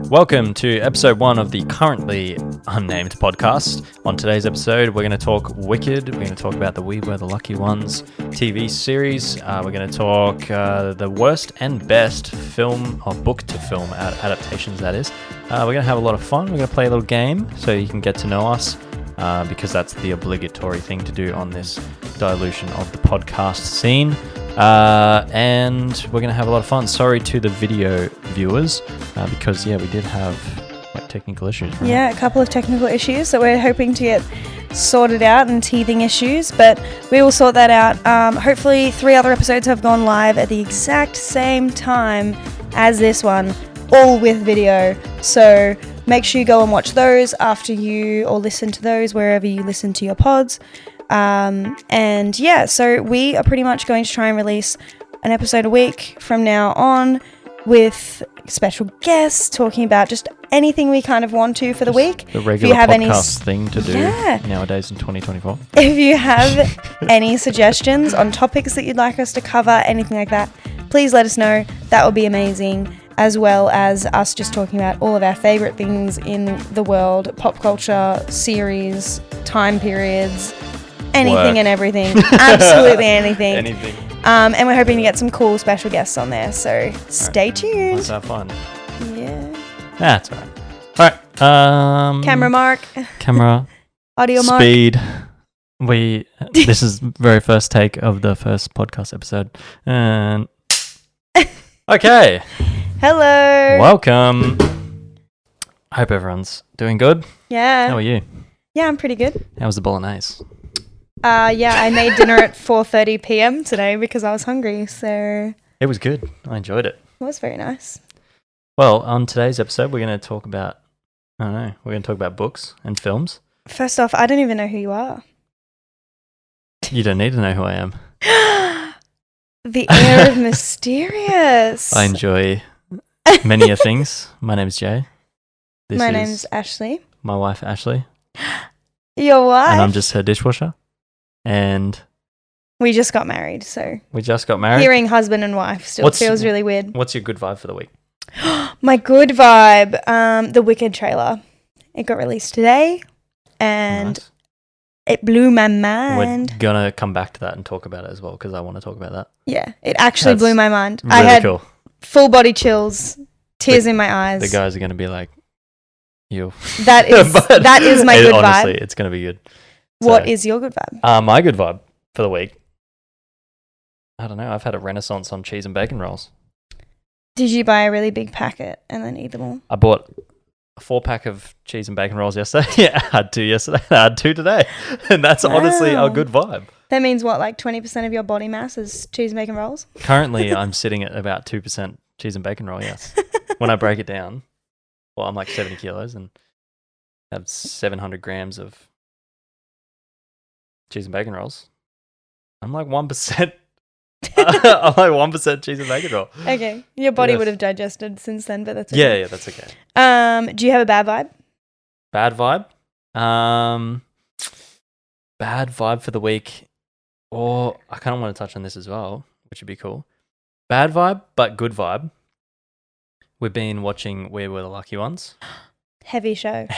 Welcome to episode 1 of the currently unnamed podcast. On today's episode, we're going to talk Wicked. We're going to talk about the We Were the Lucky Ones TV series. We're going to talk the worst and best film or book to film adaptations, that is. We're going to have a lot of fun. We're going to play a little game so you can get to know us because that's the obligatory thing to do on this dilution of the podcast scene. And we're going to have a lot of fun. Sorry to the video viewers because, we did have technical issues. Right? Yeah, a couple of technical issues that we're hoping to get sorted out and teething issues, but we will sort that out. Hopefully 3 other episodes have gone live at the exact same time as this one, all with video. So make sure you go and watch those after you, or listen to those wherever you listen to your pods. So we are pretty much going to try and release an episode a week from now on with special guests talking about just anything we kind of want to for the week. The regular podcast thing to do nowadays in 2024. If you have any suggestions on topics that you'd like us to cover, anything like that, please let us know. That would be amazing. As well as us just talking about all of our favourite things in the world, pop culture, series, time periods, anything and everything. Absolutely anything. And we're hoping to get some cool special guests on there, so stay tuned. Let's have fun. Yeah. That's all right. All right. Camera mark. Camera. Audio mark. Speed. This is very first take of the first podcast episode. And okay. Hello. Welcome. I hope everyone's doing good. Yeah. How are you? Yeah, I'm pretty good. How was the bolognese? I made dinner at 4:30 p.m. today because I was hungry, so... It was good. I enjoyed it. It was very nice. Well, on today's episode, we're going to talk about... we're going to talk about books and films. First off, I don't even know who you are. You don't need to know who I am. The air of mysterious. I enjoy many things. My name's Jay. My name's Ashley. My wife, Ashley. Your wife? And I'm just her dishwasher. And... we just got married, so... we just got married? Hearing husband and wife still feels really weird. What's your good vibe for the week? My good vibe, the Wicked trailer. It got released today, and it blew my mind. We're going to come back to that and talk about it as well, because I want to talk about that. Yeah, it actually blew my mind. Really I had cool. Full body chills, tears in my eyes. The guys are going to be like, you. That is my good honestly, vibe. It's going to be good. What is your good vibe? My good vibe for the week? I don't know. I've had a renaissance on cheese and bacon rolls. Did you buy a really big packet and then eat them all? I bought a 4-pack of cheese and bacon rolls yesterday. Yeah, I had 2 yesterday. I had 2 today. And that's honestly a good vibe. That means what, like 20% of your body mass is cheese and bacon rolls? Currently, I'm sitting at about 2% cheese and bacon roll, yes. When I break it down, well, I'm like 70 kilos and have 700 grams of cheese and bacon rolls. I'm like 1%. I'm like 1% cheese and bacon roll. Okay. Your body would have digested since then, but that's okay. Yeah, that's okay. Do you have a bad vibe? Bad vibe? Bad vibe for the week. Or I kind of want to touch on this as well, which would be cool. Bad vibe, but good vibe. We've been watching We Were the Lucky Ones. Heavy show.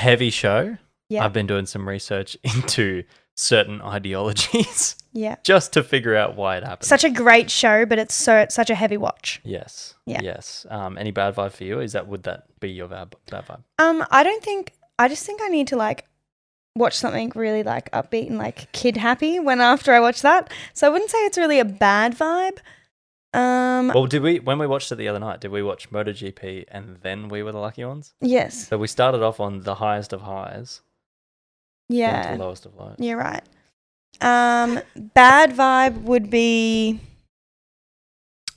Yeah. I've been doing some research into certain ideologies. Yeah. Just to figure out why it happened. Such a great show, but it's such a heavy watch. Yes. Yeah. Yes. Any bad vibe for you? Would that be your bad vibe? I just think I need to watch something really upbeat and kid happy after I watch that. So I wouldn't say it's really a bad vibe. Well, when we watched it the other night, did we watch MotoGP and then We Were the Lucky Ones? Yes. So we started off on the highest of highs. Yeah. To the lowest of lows. You're right. Bad vibe would be...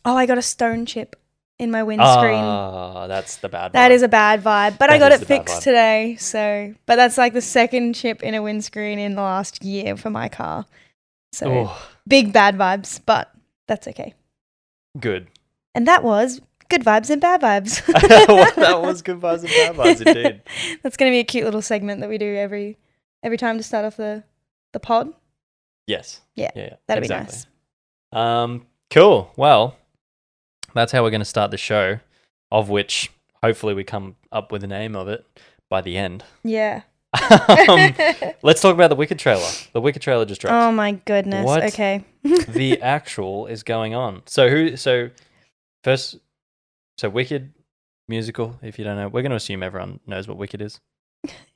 oh, I got a stone chip in my windscreen. Oh, that's the bad vibe. That is a bad vibe. But I got it fixed today, so... but that's the second chip in a windscreen in the last year for my car. So, big bad vibes, but that's okay. Good. And that was good vibes and bad vibes. That was good vibes and bad vibes, indeed. That's going to be a cute little segment that we do every time to start off the pod. Yes. Yeah. That'd be nice. Cool. Well, that's how we're going to start the show, of which hopefully we come up with the name of it by the end. Yeah. Let's talk about the Wicked trailer. The Wicked trailer just dropped. Oh my goodness. What Okay. the actual is going on? So Wicked musical, if you don't know, we're going to assume everyone knows what Wicked is.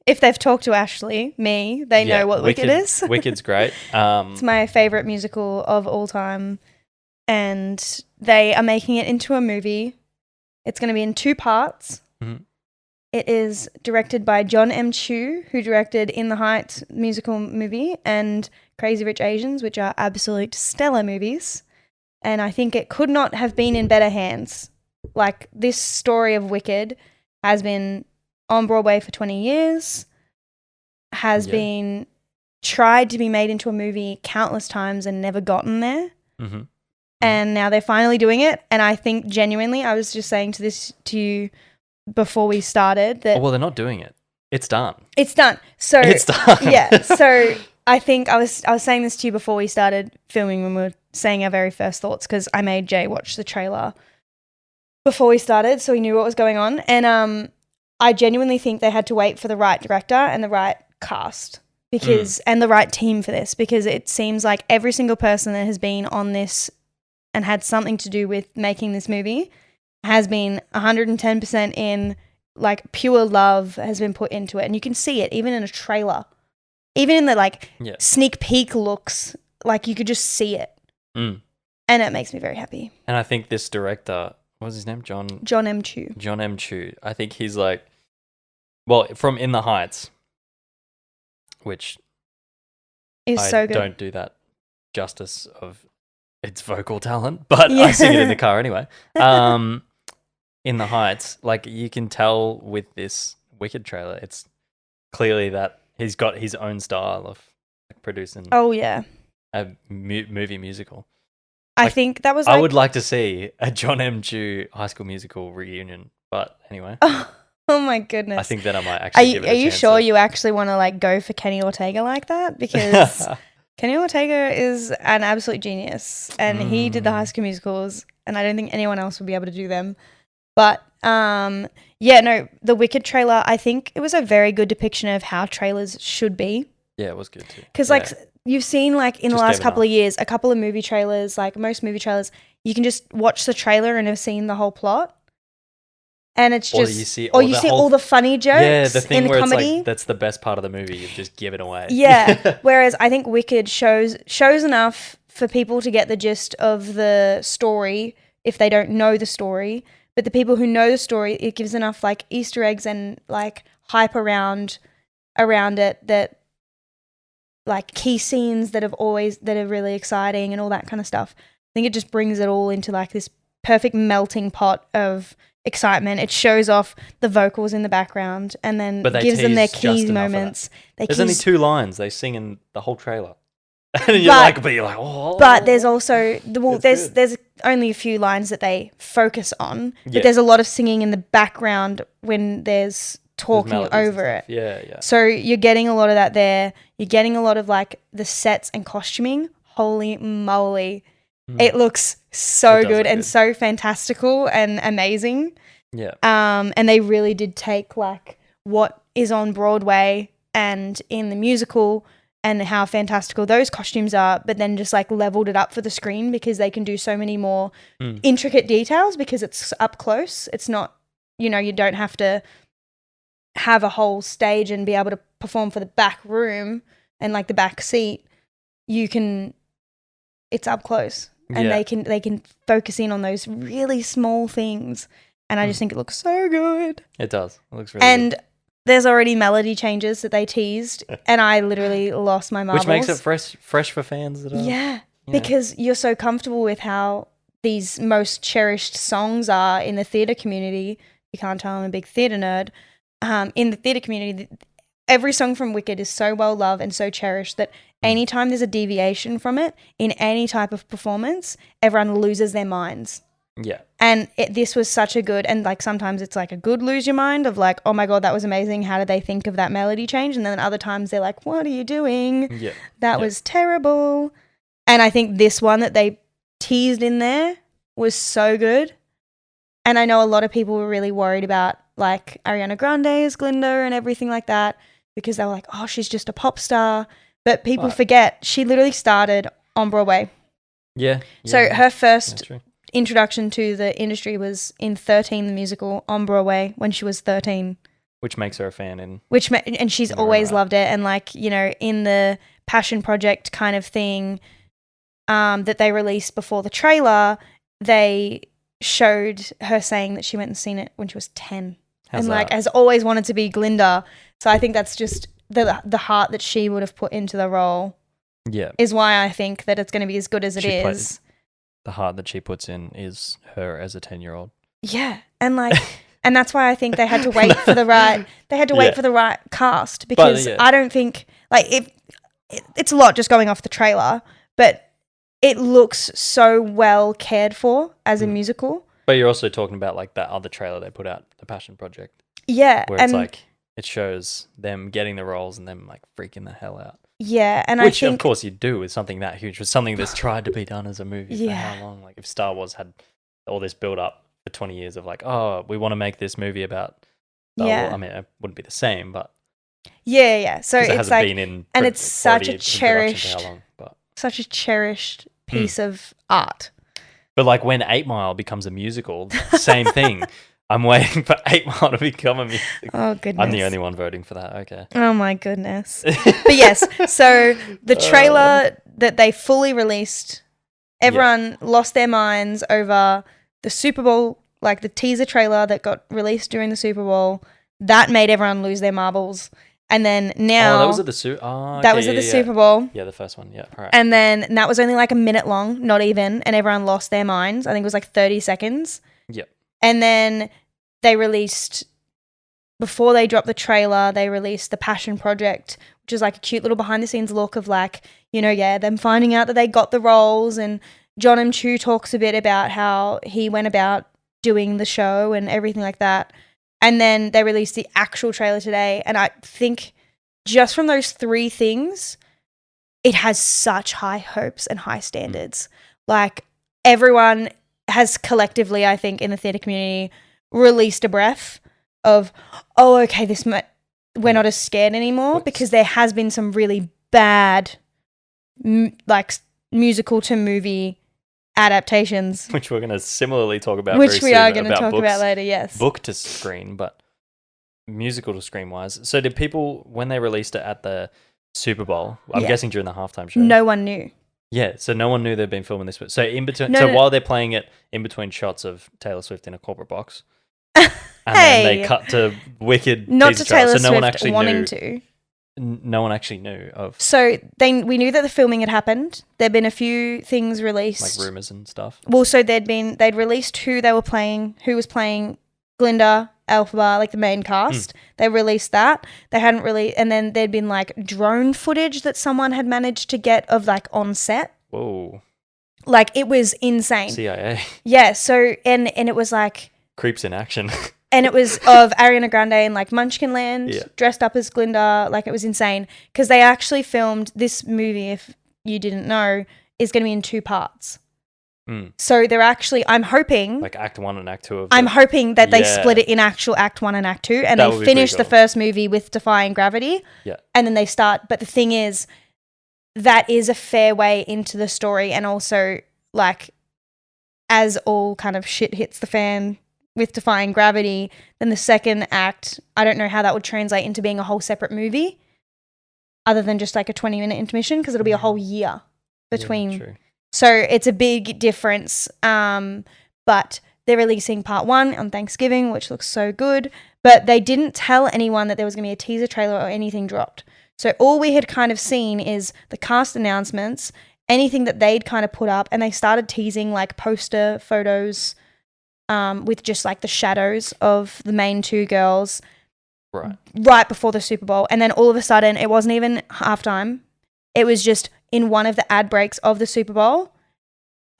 If they've talked to Ashley, they know what Wicked is. Wicked's great. It's my favorite musical of all time. And they are making it into a movie. It's going to be in 2 parts. Mm-hmm. It is directed by John M. Chu, who directed In the Heights musical movie and Crazy Rich Asians, which are absolute stellar movies. And I think it could not have been in better hands. Like, this story of Wicked has been on Broadway for 20 years, has been tried to be made into a movie countless times and never gotten there. Mm-hmm. And now they're finally doing it. And I think genuinely, I was just saying to you before we started that... Oh, well, they're not doing it. It's done. It's done. So it's done. Yeah. So I think I was saying this to you before we started filming when we were saying our very first thoughts, because I made Jay watch the trailer before we started so he knew what was going on. And I genuinely think they had to wait for the right director and the right cast and the right team for this, because it seems like every single person that has been on this and had something to do with making this movie has been 110% in, like, pure love has been put into it. And you can see it even in a trailer, even in the sneak peek looks, like you could just see it. And it makes me very happy. And I think this director, what was his name? John M. Chu. John M. Chu. I think he's like, well, from In the Heights, which is so good. I don't do that justice of its vocal talent, but I sing it in the car anyway. In the Heights, like, you can tell with this Wicked trailer, it's clearly that he's got his own style of producing. Oh yeah, a movie musical. I think that was. I would like to see a John M. Chu High School Musical reunion, but anyway. Oh my goodness! I think that I might actually. Give it a Are you chance sure you actually want to, like, go for Kenny Ortega like that? Because Kenny Ortega is an absolute genius, and he did the High School Musicals, and I don't think anyone else would be able to do them. But the Wicked trailer, I think it was a very good depiction of how trailers should be. Yeah, it was good too. Because like you've seen, like, in the last couple of years, a couple of movie trailers, like most movie trailers, you can just watch the trailer and have seen the whole plot. And it's just, you see all the funny jokes the thing in the where comedy. It's like, that's the best part of the movie. You just give it away. Yeah. Whereas I think Wicked shows enough for people to get the gist of the story if they don't know the story. But the people who know the story, it gives enough, like, Easter eggs and, like, hype around it, that, like, key scenes that are really exciting and all that kind of stuff. I think it just brings it all into, like, this perfect melting pot of excitement. It shows off the vocals in the background and then gives them their key moments. There's only 2 lines they sing in the whole trailer. And you're like, oh. But there's also there's only a few lines that they focus on, but there's a lot of singing in the background when there's talking over it. Yeah. So you're getting a lot of that there. You're getting a lot of, like, the sets and costuming. Holy moly. It looks so good and so fantastical and amazing. Yeah. And they really did take, like, what is on Broadway and in the musical and how fantastical those costumes are, but then just, like, leveled it up for the screen, because they can do so many more intricate details because it's up close. It's not, you don't have to have a whole stage and be able to perform for the back room and, like, the back seat. It's up close. And they can focus in on those really small things. And I just think it looks so good. It does. It looks really good. There's already melody changes that they teased, and I literally lost my marbles. Which makes it fresh for fans that are... Yeah, because you're so comfortable with how these most cherished songs are in the theatre community. You can't tell I'm a big theatre nerd. In the theatre community, every song from Wicked is so well loved and so cherished that anytime there's a deviation from it in any type of performance, everyone loses their minds. Yeah. And this was such a good, and, like, sometimes it's like a good lose your mind of, like, oh my God, that was amazing. How did they think of that melody change? And then other times they're like, what are you doing? Yeah. That was terrible. And I think this one that they teased in there was so good. And I know a lot of people were really worried about like Ariana Grande as Glinda and everything like that because they were like, oh, she's just a pop star. But people forget she literally started on Broadway. Yeah. So her first introduction to the industry was in 13, the musical, on Broadway when she was 13. Which makes her a fan and she's always loved it. And like, you know, in the Passion Project kind of thing that they released before the trailer, they showed her saying that she went and seen it when she was 10. How's like that? has always wanted to be Glinda. So I think that's just the heart that she would have put into the role. Yeah. Is why I think that it's going to be as good as it is. The heart that she puts in is her as a 10-year-old. Yeah. And like and that's why I think they had to wait for the right for the right cast because I don't think like it's a lot just going off the trailer, but it looks so well cared for as a musical. But you're also talking about like that other trailer they put out, the Passion Project. Yeah. Where it's like it shows them getting the roles and them like freaking the hell out. Yeah, and which I think, of course you do with something that huge, with something that's tried to be done as a movie for how long? Like if Star Wars had all this build up for 20 years of like, oh, we want to make this movie about Star Wars. I mean, it wouldn't be the same, but yeah. So it it's hasn't like, been in and it's such a cherished piece of art. But like when 8 Mile becomes a musical, same thing. I'm waiting for 8 Mile to become a musical. Oh, goodness. I'm the only one voting for that. Okay. Oh, my goodness. But yes, so the trailer that they fully released, everyone lost their minds over the Super Bowl, like the teaser trailer that got released during the Super Bowl. That made everyone lose their marbles. And then now... Oh, that was at the Super Bowl? That was at the Super Bowl. Yeah, the first one. Yeah, right. And then that was only like a minute long, not even, and everyone lost their minds. I think it was like 30 seconds. Yep. And then they released, before they dropped the trailer, they released the Passion Project, which is like a cute little behind the scenes look of like, you know, them finding out that they got the roles. And John M. Chu talks a bit about how he went about doing the show and everything like that. And then they released the actual trailer today. And I think just from those three things, it has such high hopes and high standards. Like everyone has collectively, I think, in the theatre community released a breath of, oh, okay, we're not as scared anymore because there has been some really bad like musical to movie adaptations. Which we're going to similarly talk about Which we are going to talk about later, yes. Book to screen, but musical to screen wise. So did people, when they released it at the Super Bowl, I'm guessing during the halftime show? No one knew. Yeah, so no one knew they'd been filming this. So in between, while they're playing it in between shots of Taylor Swift in a corporate box, and then they cut to Wicked. Not to Taylor so Swift no one actually wanting knew, to. No one actually knew of. So we knew that the filming had happened. There'd been a few things released, like rumors and stuff. Well, so they'd released who they were playing, who was playing Glinda, Elphaba, like the main cast. They released that. They hadn't really, and then there'd been like drone footage that someone had managed to get of like on set. Whoa! Like it was insane. CIA. Yeah. So and it was like creeps in action. And it was of Ariana Grande in like Munchkinland, dressed up as Glinda. Like it was insane because they actually filmed this movie. If you didn't know, is going to be in 2 parts. So they're actually, I'm hoping, like Act 1 and Act 2 I'm hoping that they split it in actual Act 1 and Act 2, and they finish the first movie with Defying Gravity. Yeah, and then they start. But the thing is, that is a fair way into the story, and also like as all kind of shit hits the fan with Defying Gravity, then the second act, I don't know how that would translate into being a whole separate movie other than just like a 20-minute intermission because it'll be a whole year between. Yeah, true. So it's a big difference. But they're releasing part 1 on Thanksgiving, which looks so good. But they didn't tell anyone that there was going to be a teaser trailer or anything dropped. So all we had kind of seen is the cast announcements, anything that they'd kind of put up, and they started teasing like poster photos with just like the shadows of the main 2 girls right before the Super Bowl. And then all of a sudden, it wasn't even halftime. It was just in one of the ad breaks of the Super Bowl,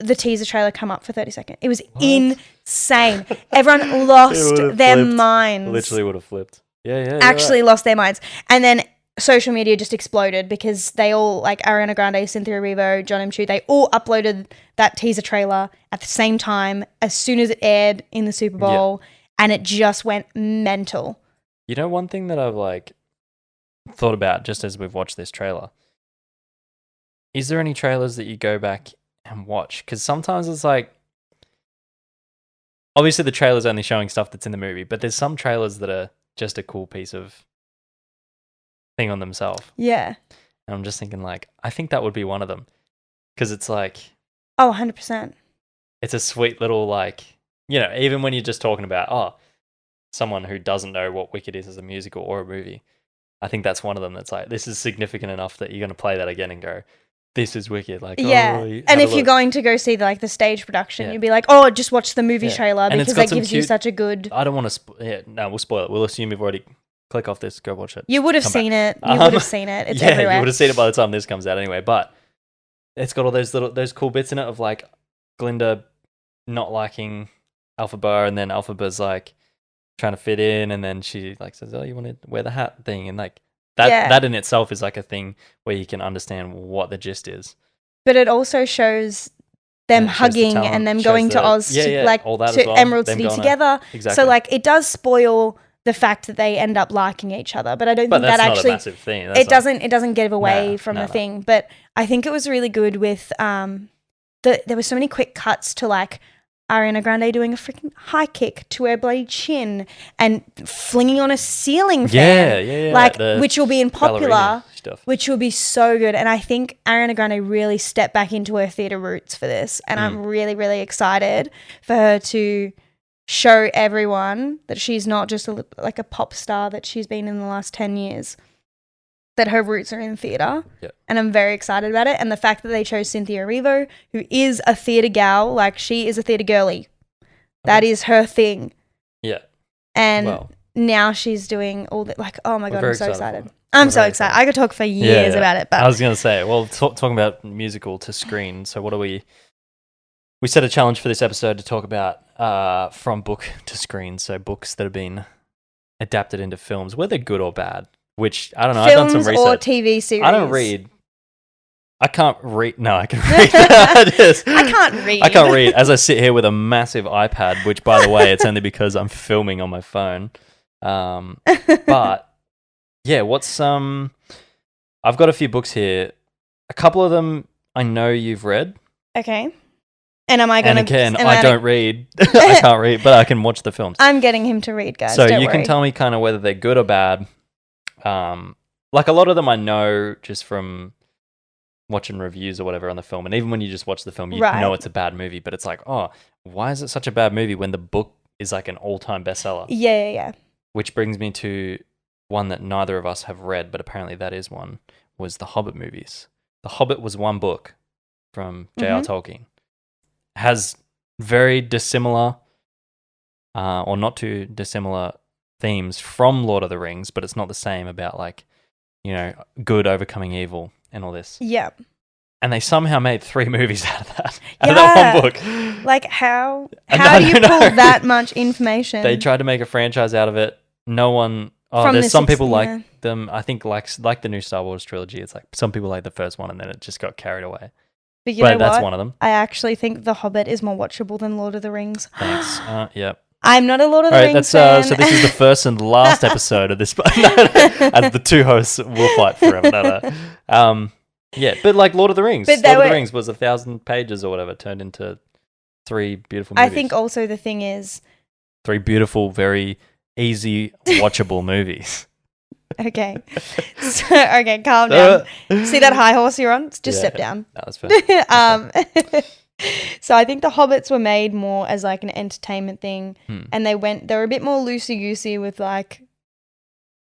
the teaser trailer come up for 30 seconds. It was insane. Everyone lost their minds. Literally would have flipped. Yeah. Actually lost their minds. And then social media just exploded because they all, like Ariana Grande, Cynthia Erivo, John M. Chu, they all uploaded that teaser trailer at the same time as soon as it aired in the Super Bowl, and it just went mental. You know, one thing that I've like thought about just as we've watched this trailer, is there any trailers that you go back and watch? Because sometimes it's like, obviously the trailer's only showing stuff that's in the movie, but there's some trailers that are just a cool piece of thing on themselves. Yeah. And I'm just thinking like, I think that would be one of them. Because it's like... Oh, 100%. It's a sweet little like, you know, even when you're just talking about, someone who doesn't know what Wicked is as a musical or a movie, I think that's one of them that's like, this is significant enough that you're going to play that again and go, this is Wicked. Like, yeah. And if you're going to go see the stage production, you'd be like, just watch the movie trailer because that gives you such a good... I don't want to... no, we'll spoil it. We'll assume you've already... Click off this, go watch it. You would have seen it. You would have seen it. It's everywhere. You would have seen it by the time this comes out anyway. But it's got all those cool bits in it of like Glinda not liking Elphaba, and then Elphaba's like trying to fit in, and then she like says, "Oh, you want to wear the hat thing," and like that in itself is like a thing where you can understand what the gist is. But it also shows them hugging and them going to Oz to Emerald City together. Exactly. So like it does spoil the fact that they end up liking each other, but I don't think that actually... But that's not a massive thing. It doesn't give away from the thing. But I think it was really good with... there were so many quick cuts to like Ariana Grande doing a freaking high kick to her bloody chin and flinging on a ceiling fan. Yeah. Like, which will be in Popular, which will be so good. And I think Ariana Grande really stepped back into her theatre roots for this. And I'm really, really excited for her to... show everyone that she's not just like a pop star that she's been in the last 10 years, that her roots are in theatre. Yep. And I'm very excited about it. And the fact that they chose Cynthia Erivo, who is a theatre gal, like she is a theatre girly. That is her thing. Yeah. And now she's doing all that. Like, oh my God, I'm so excited. I'm so excited. I could talk for years about it. But I was going to say, well, talking about musical to screen. So what do we set a challenge for this episode to talk about from book to screen. So books that have been adapted into films, whether good or bad, which I don't know. Films I've done some research. Or TV series. I don't read. I can't read. No, I can read. I can't read. I can't read as I sit here with a massive iPad, which by the way, it's only because I'm filming on my phone. But yeah, I've got a few books here. A couple of them I know you've read. Okay. And am I going to... And again, I don't read. I can't read, but I can watch the films. I'm getting him to read, guys. So you can tell me kind of whether they're good or bad. Like a lot of them I know just from watching reviews or whatever on the film. And even when you just watch the film, you know it's a bad movie. But it's like, why is it such a bad movie when the book is like an all-time bestseller? Yeah. Which brings me to one that neither of us have read, but apparently that is one, was the Hobbit movies. The Hobbit was one book from J.R. Tolkien. Has very dissimilar, or not too dissimilar themes from Lord of the Rings, but it's not the same about like, you know, good overcoming evil and all this. Yeah. And they somehow made 3 movies out of that one book. Like how do you pull that much information? They tried to make a franchise out of it. No one... there's some people like them. I think like the new Star Wars trilogy. It's like some people like the first one and then it just got carried away. But you know that's what? one of them. I actually think The Hobbit is more watchable than Lord of the Rings. Thanks. Yep. I'm not a Lord of the Rings fan. So this is the first and last episode of this. As the 2 hosts will fight forever. Yeah, but like Lord of the Rings. Lord of the Rings was 1,000 pages or whatever, turned into 3 beautiful movies. I think also the thing is... 3 beautiful, very easy, watchable movies. Okay. Okay, calm down. See that high horse you're on? Just step down. That's fair. So I think the Hobbits were made more as like an entertainment thing, and they were a bit more loosey-goosey with like,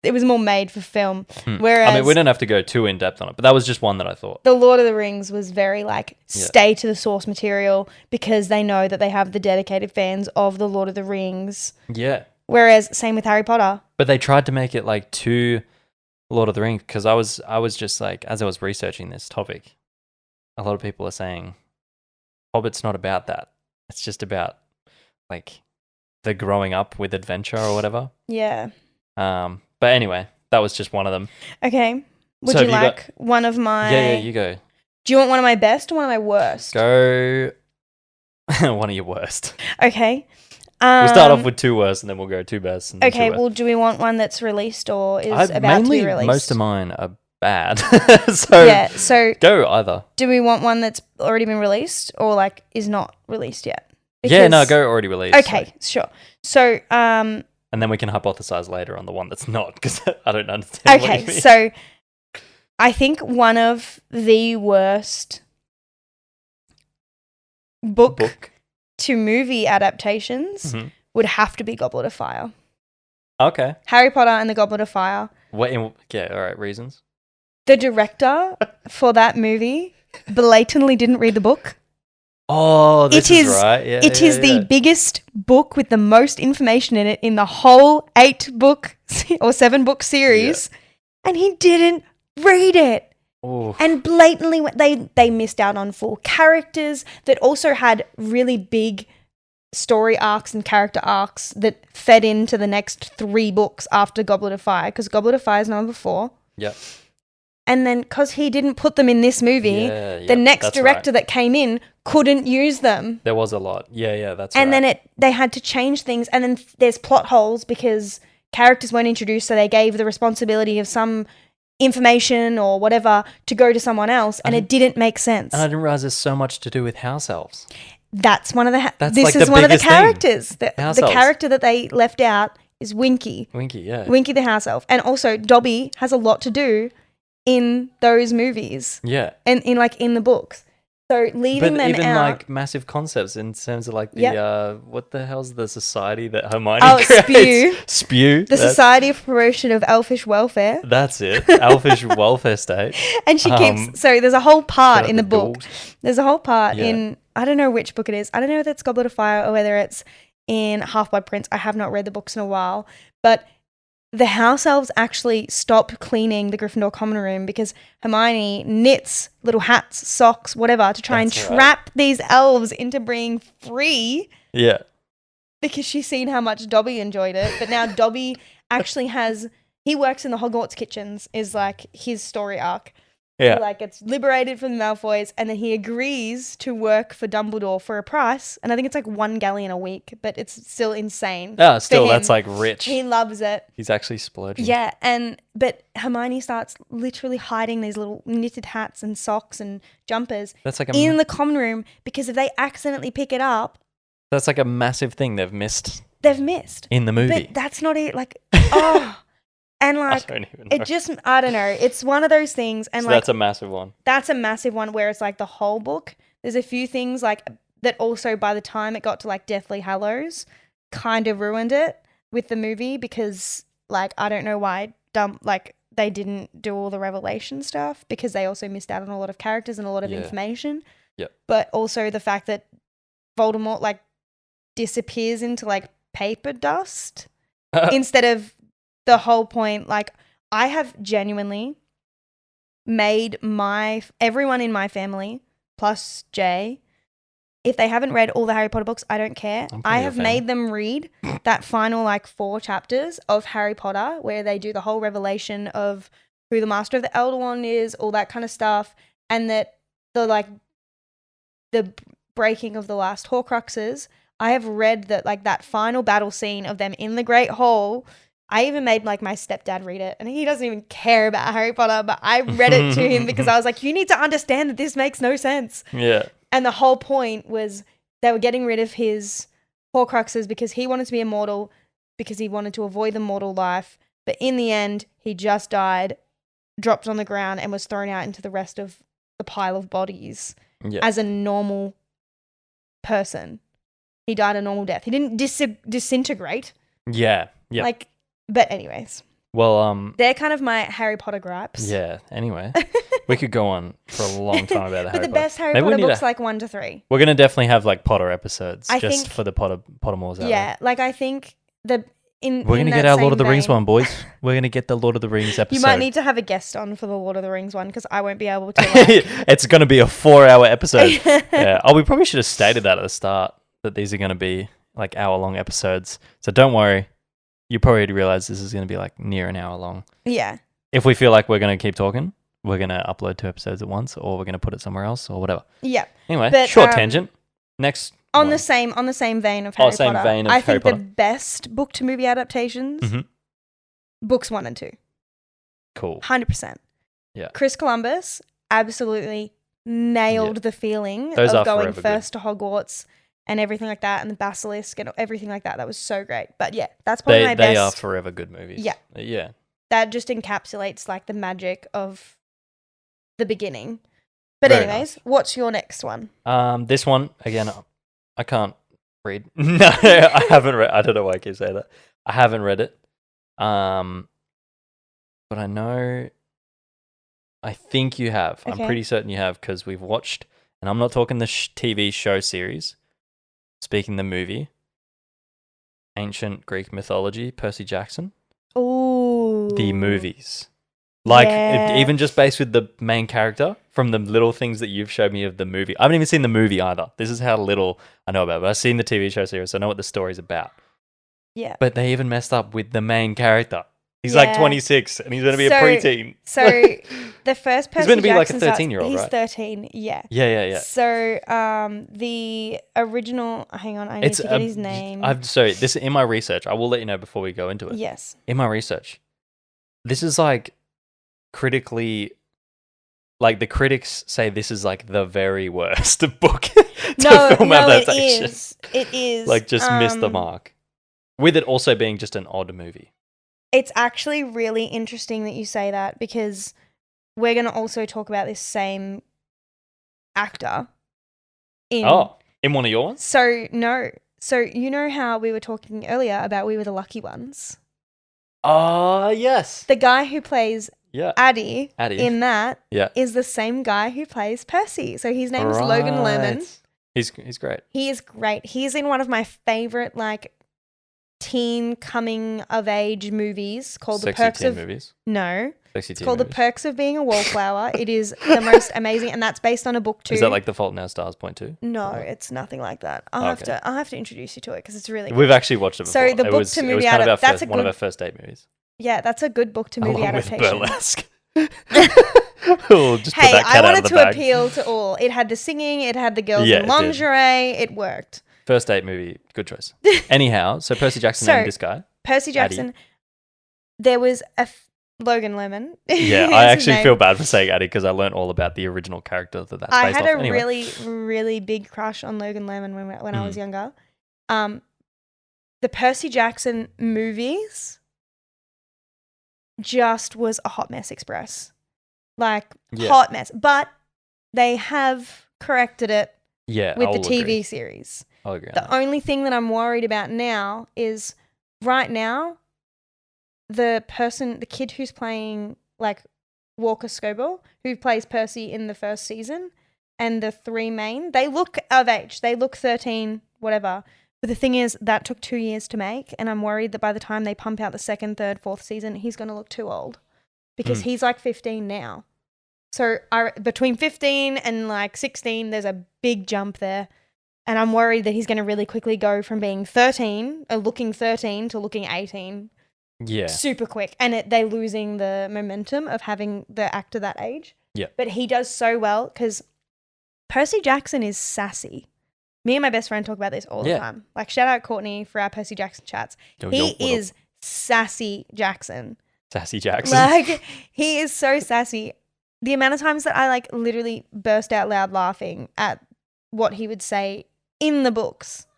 it was more made for film. Whereas I mean, we don't have to go too in depth on it, but that was just one that I thought. The Lord of the Rings was very like stay to the source material because they know that they have the dedicated fans of the Lord of the Rings. Yeah. Whereas same with Harry Potter. But they tried to make it like too Lord of the Rings because I was just like, as I was researching this topic, a lot of people are saying Hobbit's not about that. It's just about like the growing up with adventure or whatever. Yeah. But anyway, that was just one of them. Okay. Would So you have you like one of my... Yeah, you go. Do you want one of my best or one of my worst? Go one of your worst. Okay. We'll start off with two worst and then we'll go two best. And then Okay, two worst. well, do we want one that's released or is about to be released? Most of mine are bad. So go either. Do we want one that's already been released or like is not released yet? Go already released. Okay, sure. So, and then we can hypothesize later on the one that's not because I don't understand. Okay, so I think one of the worst book to movie adaptations would have to be Goblet of Fire. Okay. Harry Potter and the Goblet of Fire. All right, reasons. The director for that movie blatantly didn't read the book. Oh, this is right. Yeah, it is the biggest book with the most information in it in the whole 8-book or 7-book series, and he didn't read it. Oof. And blatantly, they missed out on full characters that also had really big story arcs and character arcs that fed into the next 3 books after Goblet of Fire, because Goblet of Fire is number 4. Yep. And then because he didn't put them in this movie, the next director that came in couldn't use them. There was a lot. Yeah, that's and right. And then they had to change things. And then there's plot holes because characters weren't introduced, so they gave the responsibility of some information or whatever to go to someone else, and it didn't make sense. And I didn't realize there's so much to do with house elves. That's one of the... This is one of the characters. The character that they left out is Winky. Winky, yeah. Winky the house elf. And also, Dobby has a lot to do in those movies. Yeah. And in the books. So leaving them out... But even like massive concepts in terms of like the... what the hell's the society that Hermione Spew. creates? Spew. The Society for Promotion of Elfish Welfare. That's it. Elfish Welfare State. And she keeps... So there's a whole part in the book. Doors. There's a whole part in... I don't know which book it is. I don't know if it's Goblet of Fire or whether it's in Half-Blood Prince. I have not read the books in a while. But the house elves actually stop cleaning the Gryffindor common room because Hermione knits little hats, socks, whatever, to try and trap these elves into being free. Yeah. Because she's seen how much Dobby enjoyed it. But now Dobby actually has... He works in the Hogwarts kitchens, is like his story arc. Yeah. He like gets liberated from the Malfoys, and then he agrees to work for Dumbledore for a price. And I think it's like 1 galleon a week, but it's still insane. Yeah, still, that's like rich. He loves it. He's actually splurging. Yeah, but Hermione starts literally hiding these little knitted hats and socks and jumpers in the common room because if they accidentally pick it up, that's like a massive thing they've missed. In the movie. But that's not it. Like, oh. And like, I don't know. It's one of those things. And so like, that's a massive one. That's a massive one where it's like the whole book. There's a few things like that also by the time it got to like Deathly Hallows kind of ruined it with the movie because like, I don't know why they didn't do all the revelation stuff because they also missed out on a lot of characters and a lot of information. Yeah. But also the fact that Voldemort like disappears into like paper dust instead of the whole point. Like I have genuinely made everyone in my family plus Jay, if they haven't read all the Harry Potter books, I don't care. I have made them read that final like 4 chapters of Harry Potter where they do the whole revelation of who the Master of the Elder Wand is, all that kind of stuff, and that the breaking of the last Horcruxes. I have read that like that final battle scene of them in the Great Hall. I even made like my stepdad read it and he doesn't even care about Harry Potter, but I read it to him because I was like, you need to understand that this makes no sense. Yeah. And the whole point was they were getting rid of his Horcruxes because he wanted to be immortal because he wanted to avoid the mortal life. But in the end, he just died, dropped on the ground and was thrown out into the rest of the pile of bodies as a normal person. He died a normal death. He didn't disintegrate. Yeah. Yeah. Like, but anyways. Well, they're kind of my Harry Potter gripes. Yeah. Anyway, we could go on for a long time about the Harry Potter. But the best Harry Potter books like 1 to 3. We're gonna definitely have like Potter episodes for the Pottermores out there. Yeah, like I think we're gonna get our Lord of the Rings one, boys. We're gonna get the Lord of the Rings episode. You might need to have a guest on for the Lord of the Rings one because I won't be able to. It's gonna be a 4-hour episode. Yeah. Oh, we probably should have stated that at the start that these are gonna be like hour-long episodes. So don't worry. you probably already realize this is going to be like near an hour long. Yeah. If we feel like we're going to keep talking, we're going to upload 2 episodes at once, or we're going to put it somewhere else, or whatever. Yeah. Anyway, But, short tangent. Next. On one. the same vein of Harry same Potter. vein of I Harry think the Potter. best book to movie adaptations, books 1 and 2. Cool. 100%. Yeah. Chris Columbus absolutely nailed the feeling Those of are going forever first to Hogwarts and everything like that, and the basilisk and everything like that. That was so great. But yeah, that's probably my best. They are forever good movies. Yeah. Yeah. That just encapsulates like the magic of the beginning. But Very anyways, nice. what's your next one? This one, again, I can't read. No, I haven't read. I don't know why I keep saying that. I haven't read it. But I know, I think you have. Okay. I'm pretty certain you have because we've watched, and I'm not talking the TV show series, speaking the movie, Ancient Greek Mythology, Percy Jackson. Ooh. The movies. Like, Yeah. even just based with the main character from the little things that you've showed me of the movie. I haven't even seen the movie either. This is how little I know about it. But I've seen the TV show series, so I know what the story's about. Yeah. But they even messed up with the main character. He's like 26 and he's going to be a preteen. So the first Percy He's going to be Jackson like a 13-year-old, he's right? 13, yeah. Yeah. So the original, hang on, I need to get his name. Sorry, this in my research. I will let you know before we go into it. Yes. In my research, this is like critically, like the critics say this is like the very worst book to film adaptation. It is. Like just missed the mark. With it also being just an odd movie. It's actually really interesting that you say that because we're going to also talk about this same actor in one of your ones? So you know how we were talking earlier about We Were the Lucky Ones? Oh, yes. The guy who plays Addy in that is the same guy who plays Percy. So his name is Logan Lerman. He's great. He is great. He's in one of my favorite like teen coming of age movies called Sexy The Perks teen of movies. No. Sexy It's teen called movies. The Perks of Being a Wallflower. It is the most amazing, and that's based on a book too. Is that like The Fault in Our Stars point two? No, it's nothing like that. I'll have to introduce you to it because it's really good. We've actually watched it before. So the book to movie adaptation. that's one of our first date movies. Yeah, that's a good book to movie Along adaptation. with Burlesque. We'll just put Hey, that I cat out of wanted the to bag. appeal to all. It had the singing, it had the girls Yeah, in it did. lingerie, it worked. First date movie, good choice. Anyhow, so Percy Jackson and this guy. Percy Jackson, there was Logan Lemon. Yeah, I actually feel bad for saying Addie because I learned all about the original character that's based off. I had a Anyway. really, really big crush on Logan Lemon when I was younger. The Percy Jackson movies just was a hot mess express. Like, hot mess. But they have corrected it with the TV series. I'll agree. The only thing that I'm worried about now is right now, the kid who's playing like Walker Scobell, who plays Percy in the first season, and the 3 main, they look of age. They look 13, whatever. But the thing is, that took 2 years to make, and I'm worried that by the time they pump out the 2nd, 3rd, 4th season, he's going to look too old because he's like 15 now. So between 15 and like 16, there's a big jump there. And I'm worried that he's going to really quickly go from being 13, looking 13, to looking 18. Yeah. Super quick. And they're losing the momentum of having the actor that age. Yeah. But he does so well because Percy Jackson is sassy. Me and my best friend talk about this all the time. Like, shout out Courtney for our Percy Jackson chats. He is sassy Jackson. Sassy Jackson. Like, he is so sassy. The amount of times that I like literally burst out loud laughing at what he would say in the books.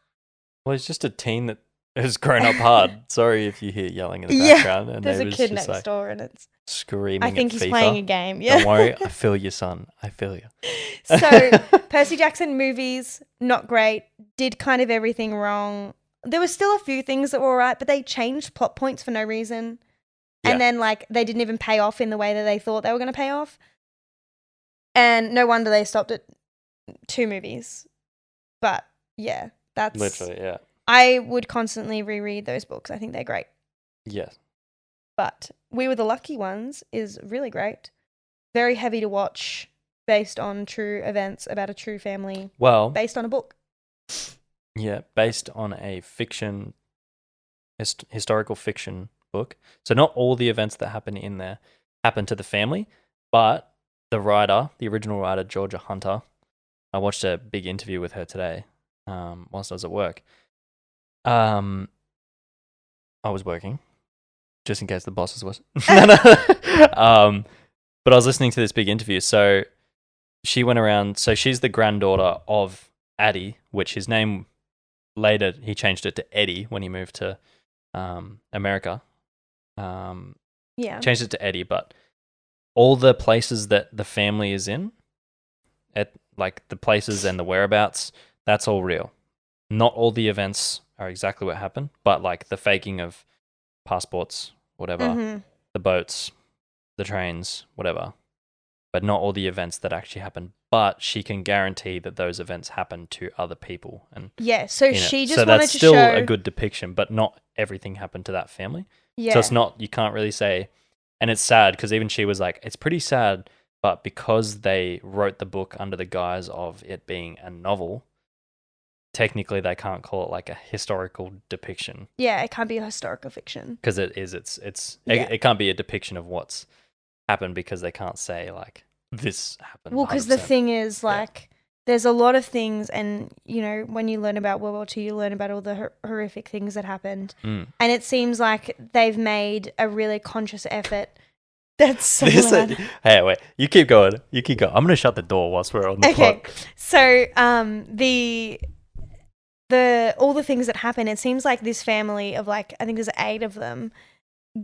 Well, he's just a teen that has grown up hard. Sorry if you hear yelling in the background. And there's a kid next door and it's screaming. I think at he's FIFA. playing a game. Yeah. Don't worry, I feel you, son. I feel you. So Percy Jackson movies, not great. Did kind of everything wrong. There was still a few things that were all right, but they changed plot points for no reason. And then like they didn't even pay off in the way that they thought they were going to pay off. And no wonder they stopped at 2 movies. But yeah, that's literally, yeah. I would constantly reread those books. I think they're great. Yes. But We Were the Lucky Ones is really great. Very heavy to watch, based on true events about a true family. Well, based on a book. Yeah, based on a fiction historical fiction book. So not all the events that happen in there happen to the family, but the original writer, Georgia Hunter, I watched a big interview with her today whilst I was at work. I was working, just in case the bosses was. But I was listening to this big interview. So she went around. So she's the granddaughter of Addie, which his name later he changed it to Eddie when he moved to America. Changed it to Eddie, but all the places that the family is in, like the places and the whereabouts, that's all real. Not all the events are exactly what happened, but like the faking of passports, whatever, the boats, the trains, whatever, but not all the events that actually happened. But she can guarantee that those events happen to other people. And so she just so wanted that's to still show a good depiction, but not everything happened to that family. Yeah. So it's not, you can't really say, and it's sad because even she was like, it's pretty sad, but because they wrote the book under the guise of it being a novel, technically they can't call it like a historical depiction. Yeah, it can't be a historical fiction. Because it is, it can't be a depiction of what's happened because they can't say like this happened. Well, because the thing is like, there's a lot of things, and you know, when you learn about World War II, you learn about all the horrific things that happened, and it seems like they've made a really conscious effort. That's so loud. Hey, wait, you keep going. I'm going to shut the door whilst we're on the pod. So all the things that happen, it seems like this family of like, I think there's 8 of them,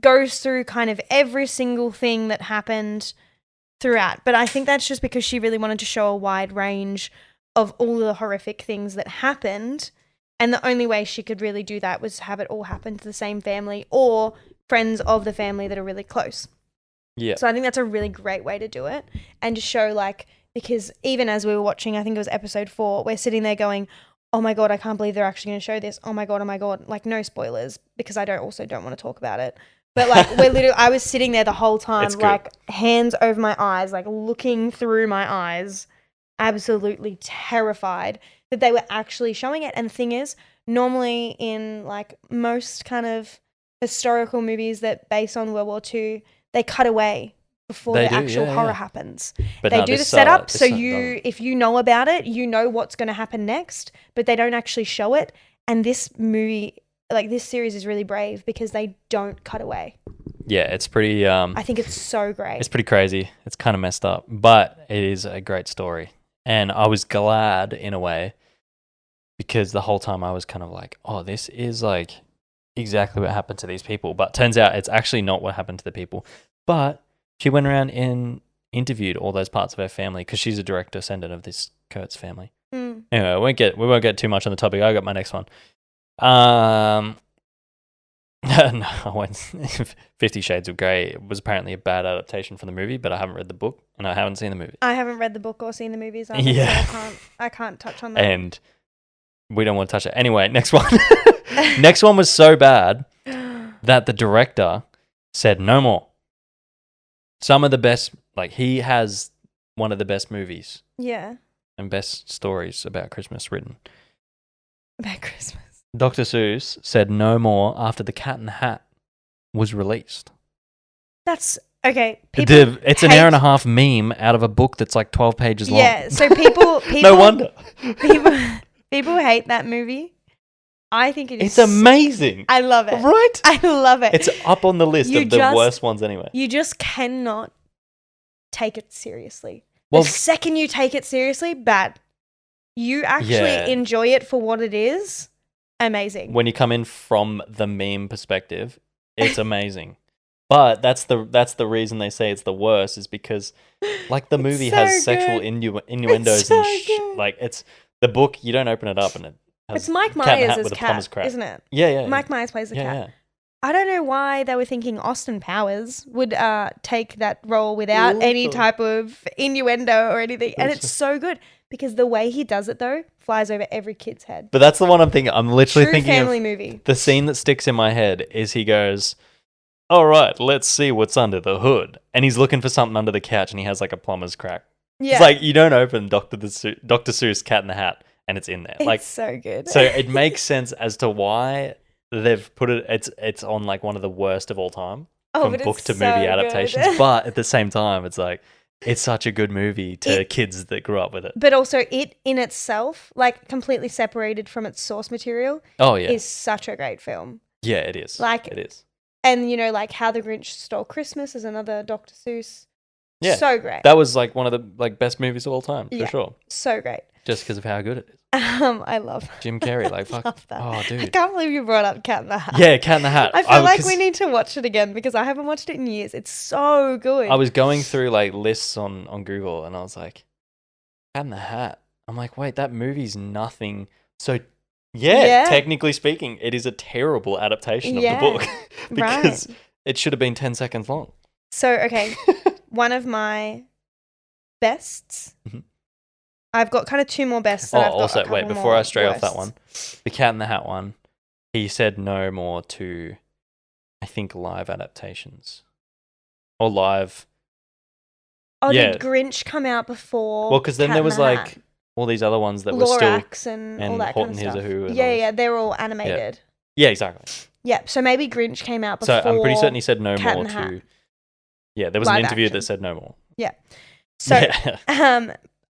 goes through kind of every single thing that happened throughout. But I think that's just because she really wanted to show a wide range of all the horrific things that happened. And the only way she could really do that was to have it all happen to the same family or friends of the family that are really close. Yeah. So I think that's a really great way to do it, and to show like, because even as we were watching, I think it was episode 4, we're sitting there going, oh my God, I can't believe they're actually going to show this. Oh my God. Like, no spoilers, because I don't want to talk about it. But like, I was sitting there the whole time, like hands over my eyes, like looking through my eyes, absolutely terrified that they were actually showing it. And the thing is, normally in like most kind of historical movies that based on World War II, they cut away before the actual horror happens. But they do the setup, so if you know about it, you know what's going to happen next, but they don't actually show it. And this movie, like this series, is really brave because they don't cut away. Yeah, it's pretty... I think it's so great. It's pretty crazy. It's kind of messed up, but it is a great story. And I was glad in a way, because the whole time I was kind of like, oh, this is like exactly what happened to these people. But turns out it's actually not what happened to the people. But she went around and interviewed all those parts of her family, because she's a direct descendant of this Kurtz family. Anyway, we won't get too much on the topic. I got my next one. No, I went 50 Shades of Grey was apparently a bad adaptation from the movie, but I haven't read the book and I haven't seen the movie. I haven't read the book or seen the movies either, so I can't touch on that. And we don't want to touch it. Anyway, next one. Next one was so bad that the director said no more. Some of the best, like he has one of the best movies. Yeah. And best stories about Christmas written. About Christmas. Dr. Seuss said no more after The Cat in the Hat was released. That's okay. It's an hour and a half meme out of a book that's like 12 pages long. Yeah, so people no wonder. People hate that movie. I think it's amazing. I love it. Right? I love it. It's up on the list of the worst ones anyway. You just cannot take it seriously. Well, the second you take it seriously, bad. You actually enjoy it for what it is. Amazing. When you come in from the meme perspective, it's amazing. But that's the reason they say it's the worst, is because like the movie has sexual innuendos and like it's the book. You don't open it up and it has it's Mike Myers as cat, crap. isn't it? Yeah. Mike Myers plays the cat. Yeah. I don't know why they were thinking Austin Powers would take that role without any type of innuendo or anything. And it's so good because the way he does it, though, flies over every kid's head. But that's the one I'm thinking. I'm literally True thinking family of movie. The scene that sticks in my head is he goes, all right, let's see what's under the hood. And he's looking for something under the couch and he has like a plumber's crack. Yeah. It's like you don't open Dr. Seuss Cat in the Hat and it's in there. It's like so good. So it makes sense as to why they've put it. It's on like one of the worst of all time from but book it's to so movie good. adaptations. But at the same time, it's like it's such a good movie to kids that grew up with it. But also, it in itself, like completely separated from its source material, Oh yeah, is such a great film. yeah, it is. Like it is. And like How the Grinch Stole Christmas is another Dr. Seuss. Yeah, so great. That was like one of the like best movies of all time for sure. So great. Just because of how good it is. I love Jim Carrey. Like fuck. love that. Oh dude. I can't believe you brought up Cat in the Hat. Yeah, Cat in the Hat. I feel like we need to watch it again because I haven't watched it in years. It's so good. I was going through like lists on Google and I was like, Cat in the Hat. I'm like, wait, that movie's nothing. So yeah, technically speaking, it is a terrible adaptation of the book because it should have been 10 seconds long. So, okay, one of my bests. Mm-hmm. I've got kind of two more bests. That I've got also, wait, before I stray off that one, the Cat in the Hat one, he said no more to, I think, live adaptations. Or live. Oh, did Grinch come out before? Well, because then there was like all these other ones that were still. Lorax and all that kind of stuff. Yeah, they're all animated. Yeah, exactly. Yeah, so maybe Grinch came out before. So I'm pretty certain he said no Cat more in the Hat. to. Yeah, there was an interview that said no more. Yeah. So,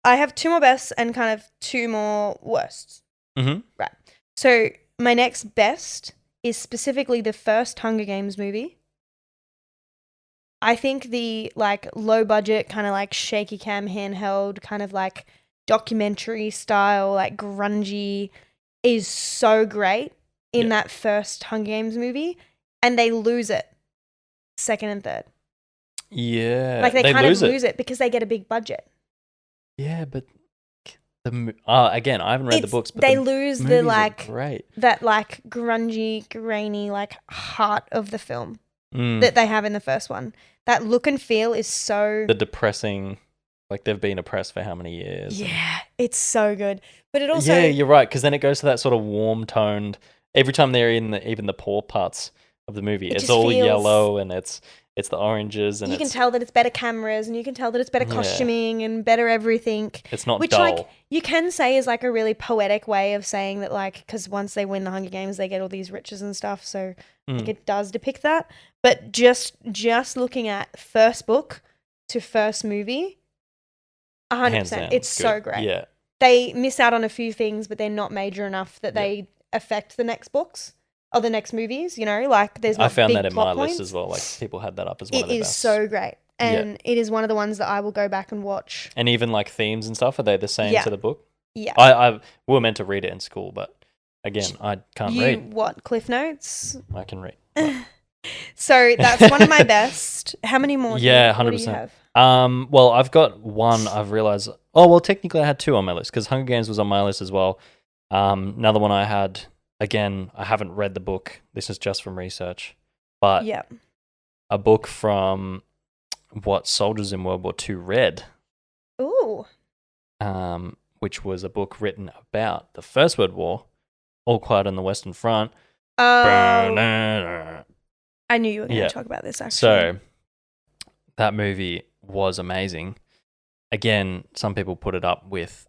I have two more bests and kind of two more worsts. Mm-hmm. Right. So my next best is specifically the first Hunger Games movie. I think the like low budget kind of like shaky cam handheld kind of like documentary style like grungy is so great in that first Hunger Games movie, and they lose it second and third. Yeah. Like they kind of lose it because they get a big budget. Yeah, but again, I haven't read the books, but they lose the like great. That like grungy, grainy like heart of the film that they have in the first one. That look and feel is so the depressing, like they've been oppressed for how many years? Yeah, it's so good. But it also you're right, because then it goes to that sort of warm toned. Every time they're in even the poor parts of the movie, it's all yellow and it's the oranges, and you can tell that it's better cameras, and you can tell that it's better costuming and better everything. It's not which, dull. like, you can say is like a really poetic way of saying that, like, because once they win the Hunger Games, they get all these riches and stuff. So I think it does depict that. But just looking at first book to first movie, 100%, it's so great. Yeah, they miss out on a few things, but they're not major enough that they affect the next books. Or the next movies, you know, like there's not I found big that in my points. list as well. Like people had that up as one of the best. It is so great, and it is one of the ones that I will go back and watch. And even like themes and stuff, are they the same to the book? Yeah, we were meant to read it in school, but again, I can't read. What Cliff Notes? I can read. So that's one of my best. How many more? 100%. Well, I've got one. I've realized. Oh, well, technically, I had two on my list because Hunger Games was on my list as well. Another one I had. Again, I haven't read the book. This is just from research. But a book from what soldiers in World War II read. Ooh. Which was a book written about the First World War, All Quiet on the Western Front. Oh. I knew you were going to talk about this, actually. So, that movie was amazing. Again, some people put it up with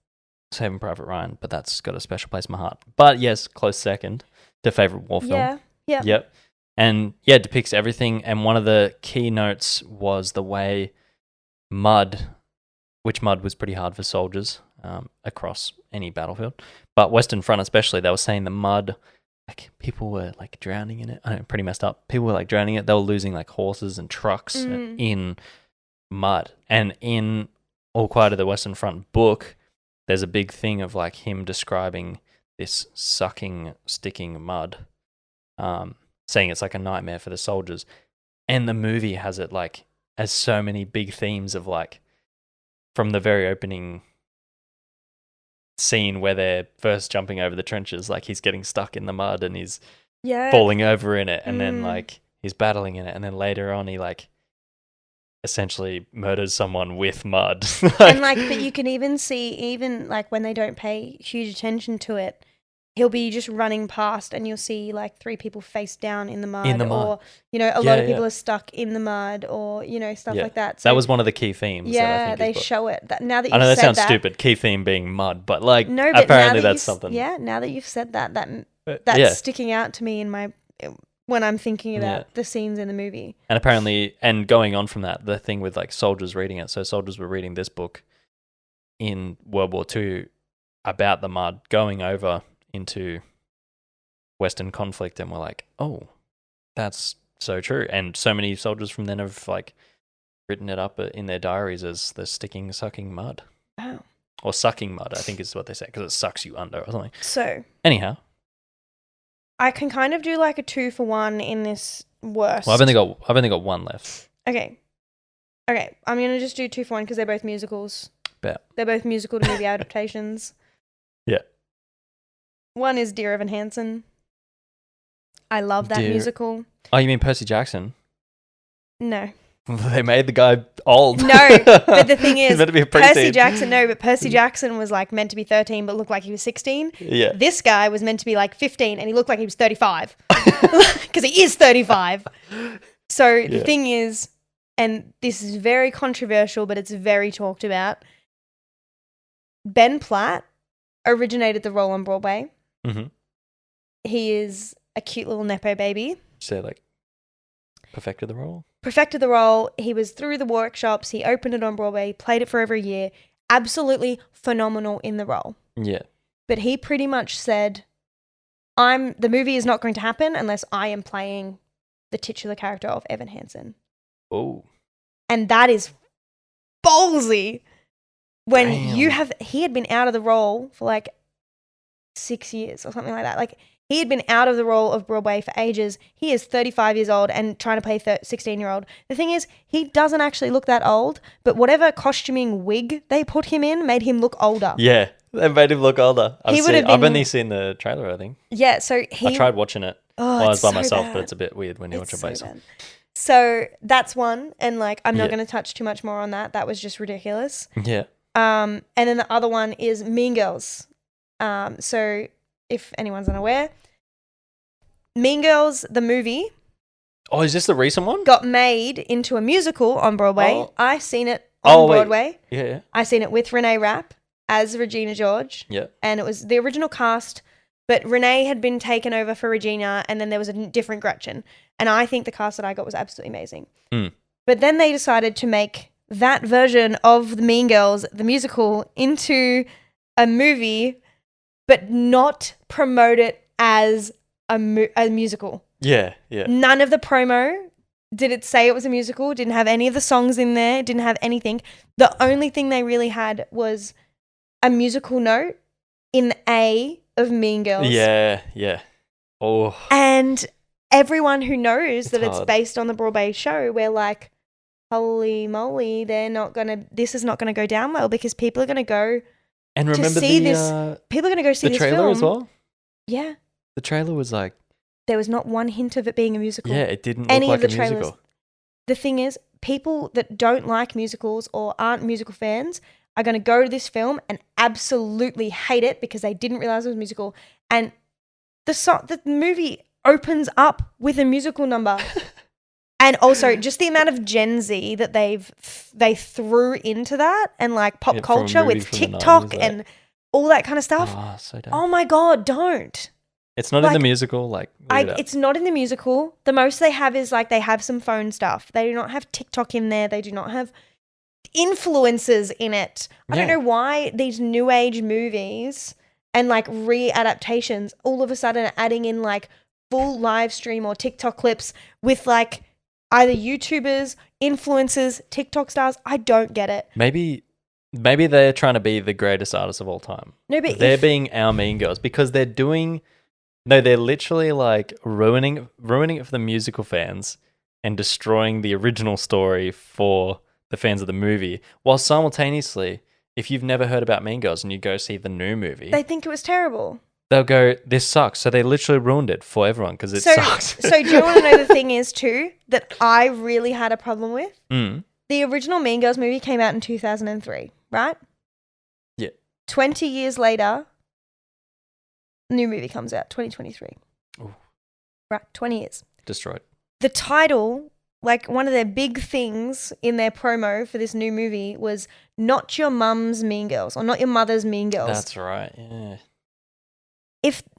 Saving Private Ryan, but that's got a special place in my heart. But yes, close second to favorite war film. Yeah. Yep. And it depicts everything. And one of the key notes was the way mud was pretty hard for soldiers across any battlefield. But Western Front especially, they were saying the mud, like people were like drowning in it. I know, pretty messed up. People were like drowning in it. They were losing like horses and trucks in mud. And in All Quiet on the Western Front book, there's a big thing of like him describing this sucking, sticking mud, saying it's like a nightmare for the soldiers. And the movie has it like as so many big themes of like from the very opening scene where they're first jumping over the trenches, like he's getting stuck in the mud and he's falling over in it, and then like he's battling in it, and then later on he like essentially murders someone with mud. And like, but you can even see, like when they don't pay huge attention to it, he'll be just running past and you'll see like 3 people face down in the mud. Or, you know, a lot of people are stuck in the mud, or, you know, stuff like that. So, that was one of the key themes. Yeah, they show it. Now that you've I know that said sounds stupid, key theme being mud, but like no, but apparently that's something. Yeah, now that you've said that, that's sticking out to me in when I'm thinking about Yeah. the scenes in the movie. And apparently, and going on from that, the thing with like soldiers reading it. So soldiers were reading this book in World War II about the mud going over into Western conflict, and we're like, oh, that's so true. And so many soldiers from then have like written it up in their diaries as the sucking mud. Wow. Or sucking mud, I think is what they say, because it sucks you under or something. So Anyhow, I can kind of do like a 2-for-1 in this worst. well, I've only got one left. Okay, I'm gonna just do 2-for-1 because they're both musicals. Bet. They're both musical to movie adaptations. Yeah. One is Dear Evan Hansen. I love that musical. Oh, you mean Percy Jackson? No. They made the guy old. No, but the thing He's is, meant to be a Percy preteen. Jackson. No, but Percy Jackson was like meant to be 13, but looked like he was 16. Yeah. This guy was meant to be like 15, and he looked like he was 35 because he is 35. So the thing is, and this is very controversial, but it's very talked about. Ben Platt originated the role on Broadway. Mm-hmm. He is a cute little nepo baby. So like perfected the role? Perfected the role. He was through the workshops. He opened it on Broadway, played it for over a year. Absolutely phenomenal in the role. Yeah. But he pretty much said, the movie is not going to happen unless I am playing the titular character of Evan Hansen. Oh. And that is ballsy. When Damn. he had been out of the role for like 6 years or something like that. Like, he had been out of the role of Broadway for ages. He is 35 years old and trying to play 16-year-old. The thing is, he doesn't actually look that old, but whatever costuming wig they put him in made him look older. Yeah, they made him look older. I've been- only seen the trailer, I think. Yeah, so I tried watching it while I was it's by so myself, bad. but it's a bit weird when you watch it by It's so yourself. bad. So that's one, and like I'm not Yeah. going to touch too much more on that. That was just ridiculous. Yeah. And then the other one is Mean Girls. So if anyone's unaware, Mean Girls, the movie, Oh, is this the recent one? got made into a musical on Broadway. Oh. I seen it on wait. Broadway. Yeah. I seen it with Renee Rapp as Regina George. Yeah. And it was the original cast, but Renee had been taken over for Regina, and then there was a different Gretchen. And I think the cast that I got was absolutely amazing. Mm. But then they decided to make that version of the Mean Girls, the musical, into a movie, but not promote it as a musical. Yeah. Yeah. None of the promo did it say it was a musical, didn't have any of the songs in there, didn't have anything. The only thing they really had was a musical note in the A of Mean Girls. Yeah. Yeah. Oh. And everyone who knows that it's hard. based on the Broadway show, we're like, holy moly, this is not gonna go down well because people are gonna go And remember see the this. People are gonna go see the this trailer film as well? Yeah, The trailer was like, there was not one hint of it being a musical. yeah, it didn't look Any like of the a trailers. musical. The thing is, people that don't like musicals or aren't musical fans are going to go to this film and absolutely hate it because they didn't realize it was a musical. And the movie opens up with a musical number. And also just the amount of Gen Z that they threw into that, and like pop Yeah, from a culture movie with from the TikTok 90s, like- and all that kind of stuff. Oh, so dumb. Oh my God, don't. It's not in the like, musical. Like, leave it out. It's not in the musical. The most they have is like they have some phone stuff. They do not have TikTok in there. They do not have influencers in it. I don't Yeah. know why these new age movies and like re-adaptations all of a sudden are adding in like full live stream or TikTok clips with like either YouTubers, influencers, TikTok stars. I don't get it. Maybe they're trying to be the greatest artists of all time. No, but They're being our Mean Girls because they're literally like ruining it for the musical fans and destroying the original story for the fans of the movie, while simultaneously, if you've never heard about Mean Girls and you go see the new movie, they think it was terrible. they'll go, this sucks. So they literally ruined it for everyone because it sucks. So do you want to know the thing is too that I really had a problem with? Mm. The original Mean Girls movie came out in 2003, right? Yeah. 20 years later, new movie comes out, 2023. Ooh. Right, 20 years. Destroyed. The title, like one of their big things in their promo for this new movie was Not Your Mum's Mean Girls or Not Your Mother's Mean Girls. That's right. Yeah.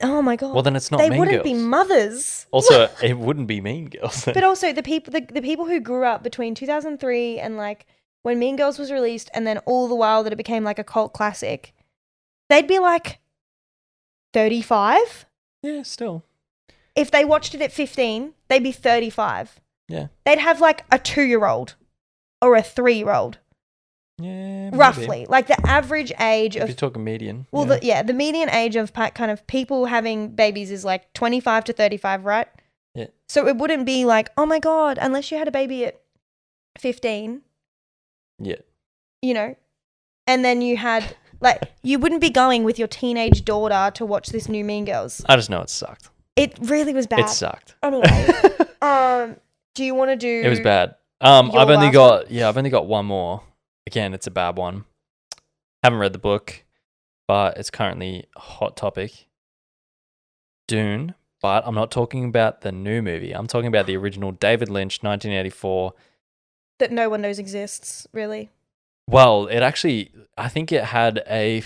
Oh my god. Well, then it's not They Mean wouldn't Girls. be mothers. Also, it wouldn't be Mean Girls. But also the people who grew up between 2003 and like when Mean Girls was released, and then all the while that it became like a cult classic, they'd be like 35. Yeah, still. If they watched it at 15, they'd be 35. Yeah. They'd have like a 2-year-old or a 3-year-old. Yeah, maybe. Roughly. Like the average age If of... you're talking median. Well, the median age of kind of people having babies is like 25 to 35, right? Yeah. So it wouldn't be like, oh my God, unless you had a baby at 15. Yeah. You know, and then you had... Like, you wouldn't be going with your teenage daughter to watch this new Mean Girls. I just know it sucked. It really was bad. It sucked. Anyway, do you want to do... It was bad. your I've only last got one more. Again, it's a bad one. Haven't read the book, but it's currently a hot topic. Dune, but I'm not talking about the new movie. I'm talking about the original David Lynch, 1984. That no one knows exists, really. Well, I think it had like a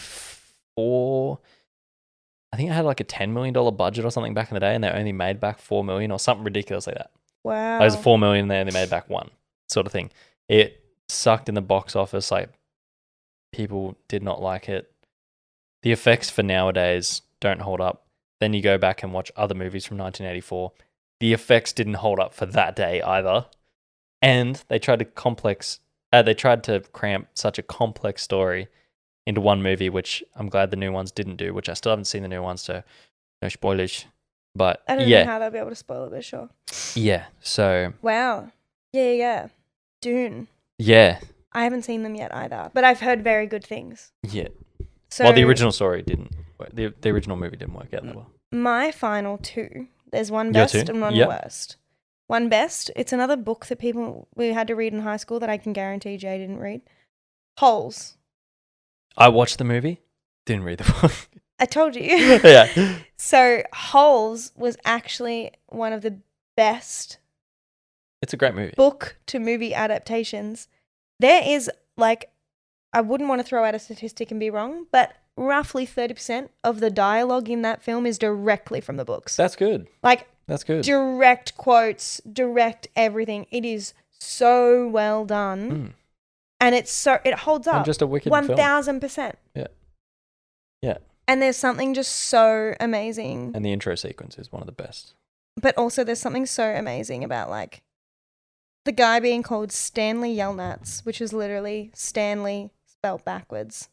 $10 million budget or something back in the day, and they only made back $4 million or something ridiculous like that. Wow. It was $4 million and they only made back $1 million, sort of thing. It sucked in the box office. Like, people did not like it. The effects for nowadays don't hold up. Then you go back and watch other movies from 1984. The effects didn't hold up for that day either. And they tried to cramp such a complex story into one movie, which I'm glad the new ones didn't do, which I still haven't seen the new ones, so no spoilers. But I don't know how they'll be able to spoil it, but sure. Yeah, so... Wow. Yeah. Dune. Yeah. I haven't seen them yet either, but I've heard very good things. Yeah. So well, the original story didn't work. The original movie didn't work out that well. My final two. There's one Your best two? and one Yep. worst. One best. It's another book that we had to read in high school that I can guarantee Jay didn't read. Holes. I watched the movie, didn't read the book. I told you. Yeah. So Holes was actually one of the best It's a great movie. book to movie adaptations. There is like, I wouldn't want to throw out a statistic and be wrong, but roughly 30% of the dialogue in that film is directly from the books. That's good. Like, That's good. direct quotes, direct everything. It is so well done. Mm. And it holds up. And just a wicked film. 1000%. Yeah. Yeah. And there's something just so amazing. And the intro sequence is one of the best. But also there's something so amazing about like the guy being called Stanley Yelnats, which is literally Stanley spelled backwards.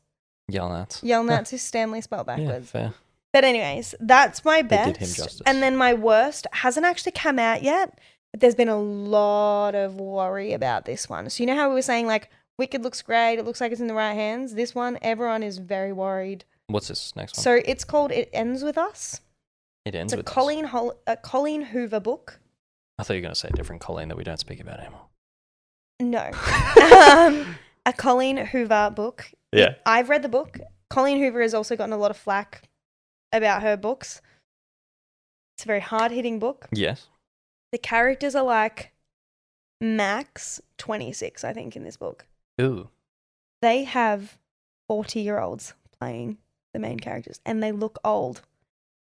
Yelnats. Yelnats is Stanley spelled backwards. Yeah, fair. But anyways, that's my They best. did him justice. And then my worst hasn't actually come out yet, but there's been a lot of worry about this one. So you know how we were saying like Wicked looks great, it looks like it's in the right hands. This one, everyone is very worried. What's this next one? So it's called It Ends With Us. It ends It's with a Colleen Hoover book. I thought you were going to say a different Colleen that we don't speak about anymore. No. A Colleen Hoover book. Yeah. I've read the book. Colleen Hoover has also gotten a lot of flack about her books. It's a very hard-hitting book. Yes. The characters are like max 26, I think, in this book. Ooh. They have 40-year-olds playing the main characters, and they look old.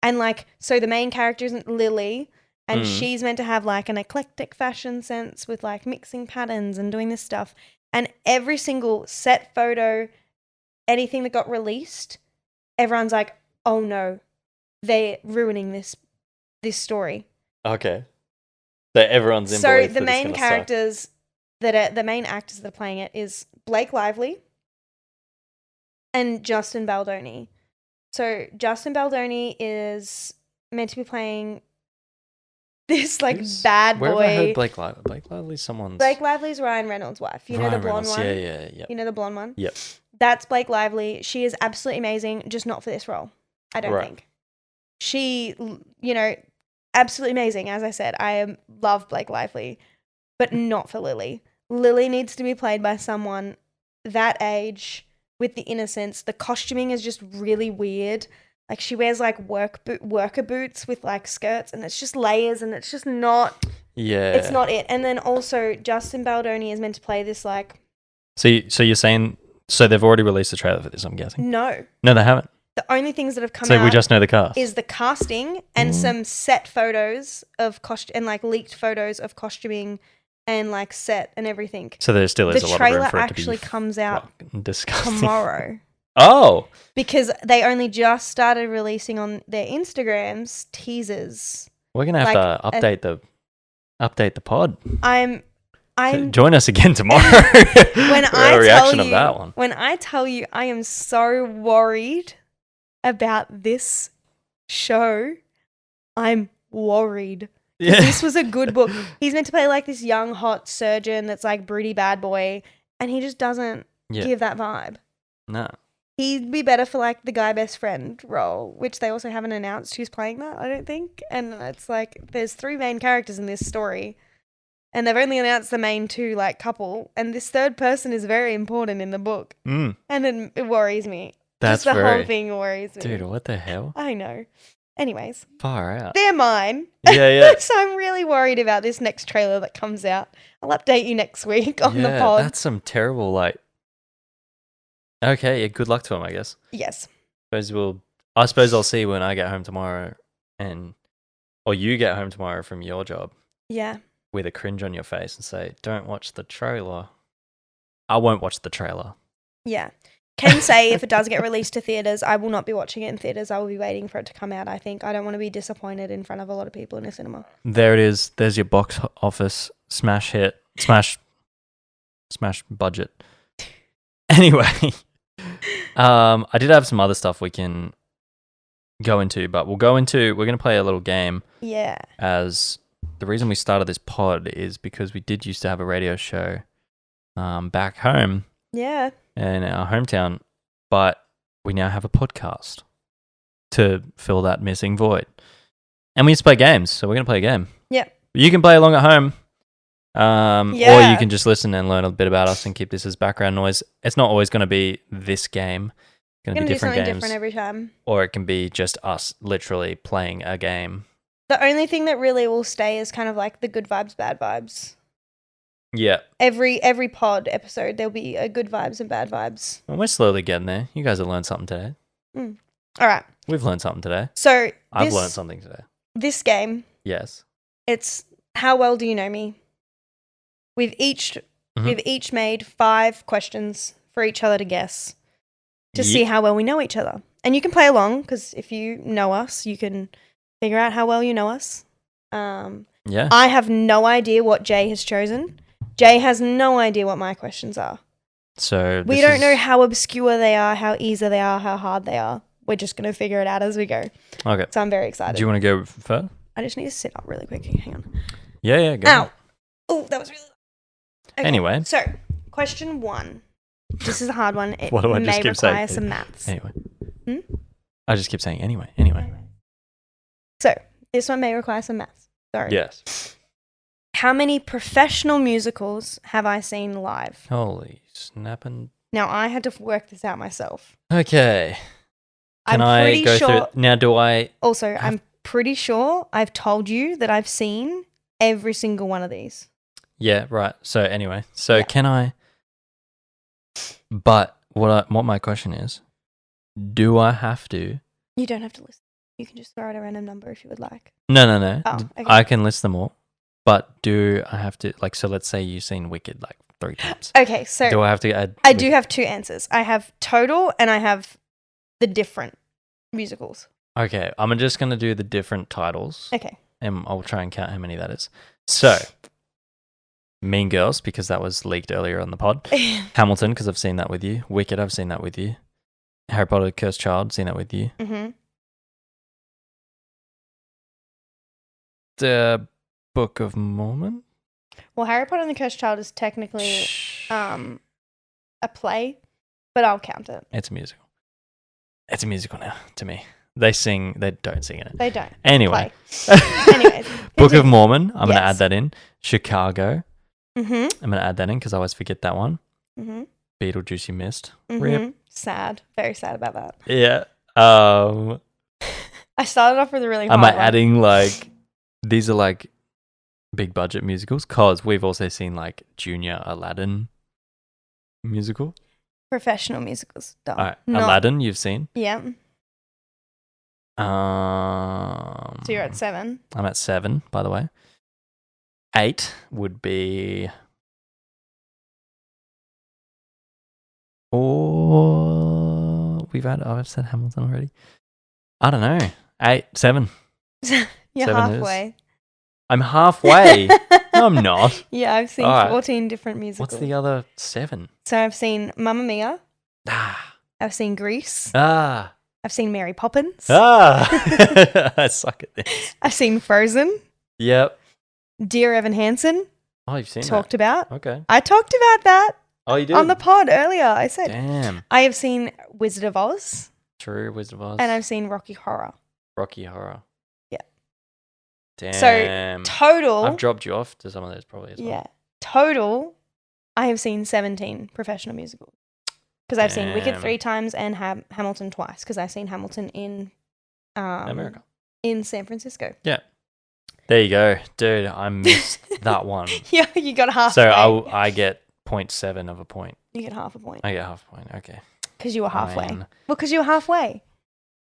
And like, so the main character isn't Lily, and she's meant to have like an eclectic fashion sense with like mixing patterns and doing this stuff. And every single set photo, anything that got released, everyone's like, oh no, they're ruining this story. Okay. So everyone's in So belief the that main it's gonna characters the main actors that are playing it is Blake Lively and Justin Baldoni. So Justin Baldoni is meant to be playing this like bad Where have I heard boy. Blake Lively? Blake Lively's someone's... Blake Lively's Ryan Reynolds' wife. You know Ryan the blonde Reynolds. one? Yeah. You know the blonde one? Yep. That's Blake Lively. She is absolutely amazing, just not for this role, I don't Right. think. She, absolutely amazing. As I said, I love Blake Lively, but not for Lily. Lily needs to be played by someone that age with the innocence. The costuming is just really weird. Like she wears like worker boots with like skirts, and it's just layers, and it's just not. Yeah. It's not it. And then also Justin Baldoni is meant to play this like. So you're saying... So they've already released the trailer for this, I'm guessing? No. No, they haven't. The only things that have come So out we just know the cast. is the casting and some set photos of and like leaked photos of costuming and like set and everything. So there still is a lot of room trailer for it to be actually comes out disgusting. tomorrow. Oh, Because they only just started releasing on their Instagrams teasers. we're gonna have to update the pod. I'm Join us again tomorrow. when for I a reaction tell of that one. When I tell you I am so worried about this show, I'm worried. Yeah. This was a good book. He's meant to play like this young hot surgeon that's like broody bad boy, and he just doesn't give that vibe. No. He'd be better for like the guy best friend role, which they also haven't announced who's playing that, I don't think. And it's like there's 3 main characters in this story, and they've only announced the main 2 like couple, and this third person is very important in the book, and it worries me. That's just the whole thing worries me. Dude, what the hell? I know. Anyways, Far out. they're mine. Yeah. So I'm really worried about this next trailer that comes out. I'll update you next week on the pod. That's some terrible like. Okay, yeah, good luck to him, I guess. Yes. I suppose I'll see when I get home tomorrow, or you get home tomorrow from your job. Yeah. With a cringe on your face and say, "Don't watch the trailer." I won't watch the trailer. Yeah. Can say if it does get released to theaters, I will not be watching it in theaters. I will be waiting for it to come out, I think. I don't want to be disappointed in front of a lot of people in a cinema. There it is. There's your box office smash hit. Smash budget. Anyway, I did have some other stuff we can go into, but we're going to play a little game. Yeah. As the reason we started this pod is because we did used to have a radio show back home. Yeah. In our hometown, but we now have a podcast to fill that missing void. And we used to play games, so we're going to play a game. Yep. You can play along at home, or Yeah. you can just listen and learn a bit about us and keep this as background noise. It's not always going to be this game. It's going to be do different something games. different every time. Or it can be just us literally playing a game. The only thing that really will stay is kind of like the good vibes, bad vibes. Yeah. Every pod episode, there'll be a good vibes and bad vibes. Well, we're slowly getting there. You guys have learned something today. All right. We've learned something today. So I've learned something today. This game, Yes. it's how well do you know me? We've each made 5 questions for each other to guess to see how well we know each other. And you can play along because if you know us, you can figure out how well you know us. Yeah. I have no idea what Jay has chosen. Jay has no idea what my questions are. So We don't know how obscure they are, how easy they are, how hard they are. We're just going to figure it out as we go. Okay. So I'm very excited. Do you want to go first? I just need to sit up really quick. Hang on. Yeah, go. Ow. Oh, that was really loud. Okay, Anyway. So, question 1. This is a hard one. It What do I just may keep require saying? some maths. Anyway. Hmm? I just keep saying anyway. So, this one may require some maths. Sorry. Yes. How many professional musicals have I seen live? Holy snapping. Now, I had to work this out myself. Okay. Can I'm I pretty go sure. through? Now, do I? Also, I'm pretty sure I've told you that I've seen every single one of these. Yeah, right. So anyway, so Yeah. can I? But what my question is, do I have to? You don't have to listen. You can just throw out a random number if you would like. No. Oh, okay. I can list them all. But do I have to, like, so let's say you've seen Wicked like 3 times. Okay, so Do I have to add? I do have 2 answers. I have total and I have the different musicals. Okay, I'm just going to do the different titles. Okay. And I'll try and count how many that is. So, Mean Girls, because that was leaked earlier on the pod. Hamilton, because I've seen that with you. Wicked, I've seen that with you. Harry Potter, Cursed Child, seen that with you. Mm-hmm. The Book of Mormon. Well, Harry Potter and the Cursed Child is technically a play, but I'll count it. It's a musical. It's a musical now to me. They sing. They don't sing in it. They don't. Anyway. Anyways. Book of Mormon. I'm going to Yes. add that in. Chicago. Mm-hmm. I'm going to add that in because I always forget that one. Mm-hmm. Beetlejuice, you missed. Mm-hmm. Rip. Sad. Very sad about that. Yeah. I started off with a really hard Am I one. adding like, these are like big budget musicals? Because we've also seen like Junior Aladdin musical. Professional musicals. Duh. All right. Not- Aladdin, you've seen. Yeah. So you're at 7. I'm at 7, by the way. 8 would be. Or I've said Hamilton already. I don't know. 7. You're 7 halfway. I'm halfway. No, I'm not. Yeah, I've seen All right. 14 different musicals. What's the other 7? So I've seen Mamma Mia. Ah. I've seen Grease. Ah. I've seen Mary Poppins. Ah. I suck at this. I've seen Frozen. Yep. Dear Evan Hansen. Oh, you've seen Talked that. about. Okay. I talked about that Oh, you did? on the pod earlier. I said. Damn. I have seen Wizard of Oz. True, Wizard of Oz. And I've seen Rocky Horror. Rocky Horror. Yeah. Damn. So total. I've dropped you off to some of those probably as well. Yeah. Total, I have seen 17 professional musicals. Because I've seen Wicked Damn. 3 times and Hamilton twice. Because I've seen Hamilton in America. in San Francisco. Yeah. There you go. Dude, I missed that one. Yeah, you got half. So I get 0.7 of a point. You get half a point. I get half a point. Okay. Because you were halfway. Fine. Well, because you were halfway.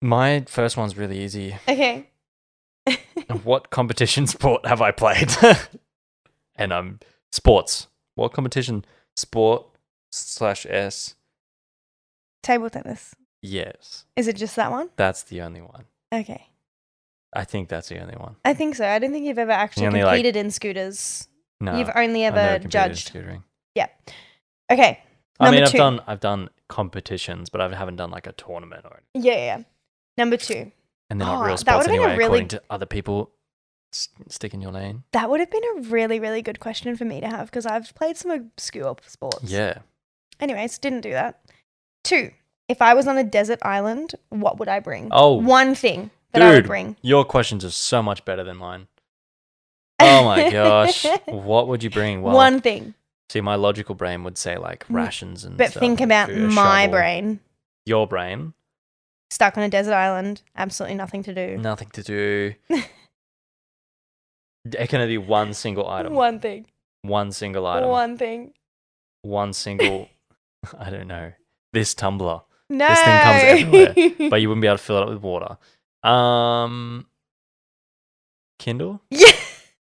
My first one's really easy. Okay. What competition sport have I played? And sports. What competition sport /S? Table tennis. Yes. Is it just that one? That's the only one. Okay. I think that's the only one. I think so. I don't think you've ever actually only, competed in scooters. No. You've only I've never ever competed in judged. scootering. Yeah. Okay. I mean, Number 2. I've done competitions, but I haven't done like a tournament or anything. Yeah. Number 2. And they're not Oh, real that sports would've been a anyway, really- according to other people sticking your name. That would have been a really, really good question for me to have because I've played some obscure sports. Yeah. Anyways, didn't do that. 2. If I was on a desert island, what would I bring? Oh. One thing that I would Dude, bring. your questions are so much better than mine. Oh my gosh. What would you bring? Well, One thing. see, my logical brain would say like rations and But stuff, think like about food, a my shovel. brain. Your brain. Stuck on a desert island, absolutely nothing to do. Nothing to do. Can it be one single item? One thing. One single item. One thing. One single, I don't know, this tumbler. No. This thing comes everywhere, but you wouldn't be able to fill it up with water. Kindle? Yeah.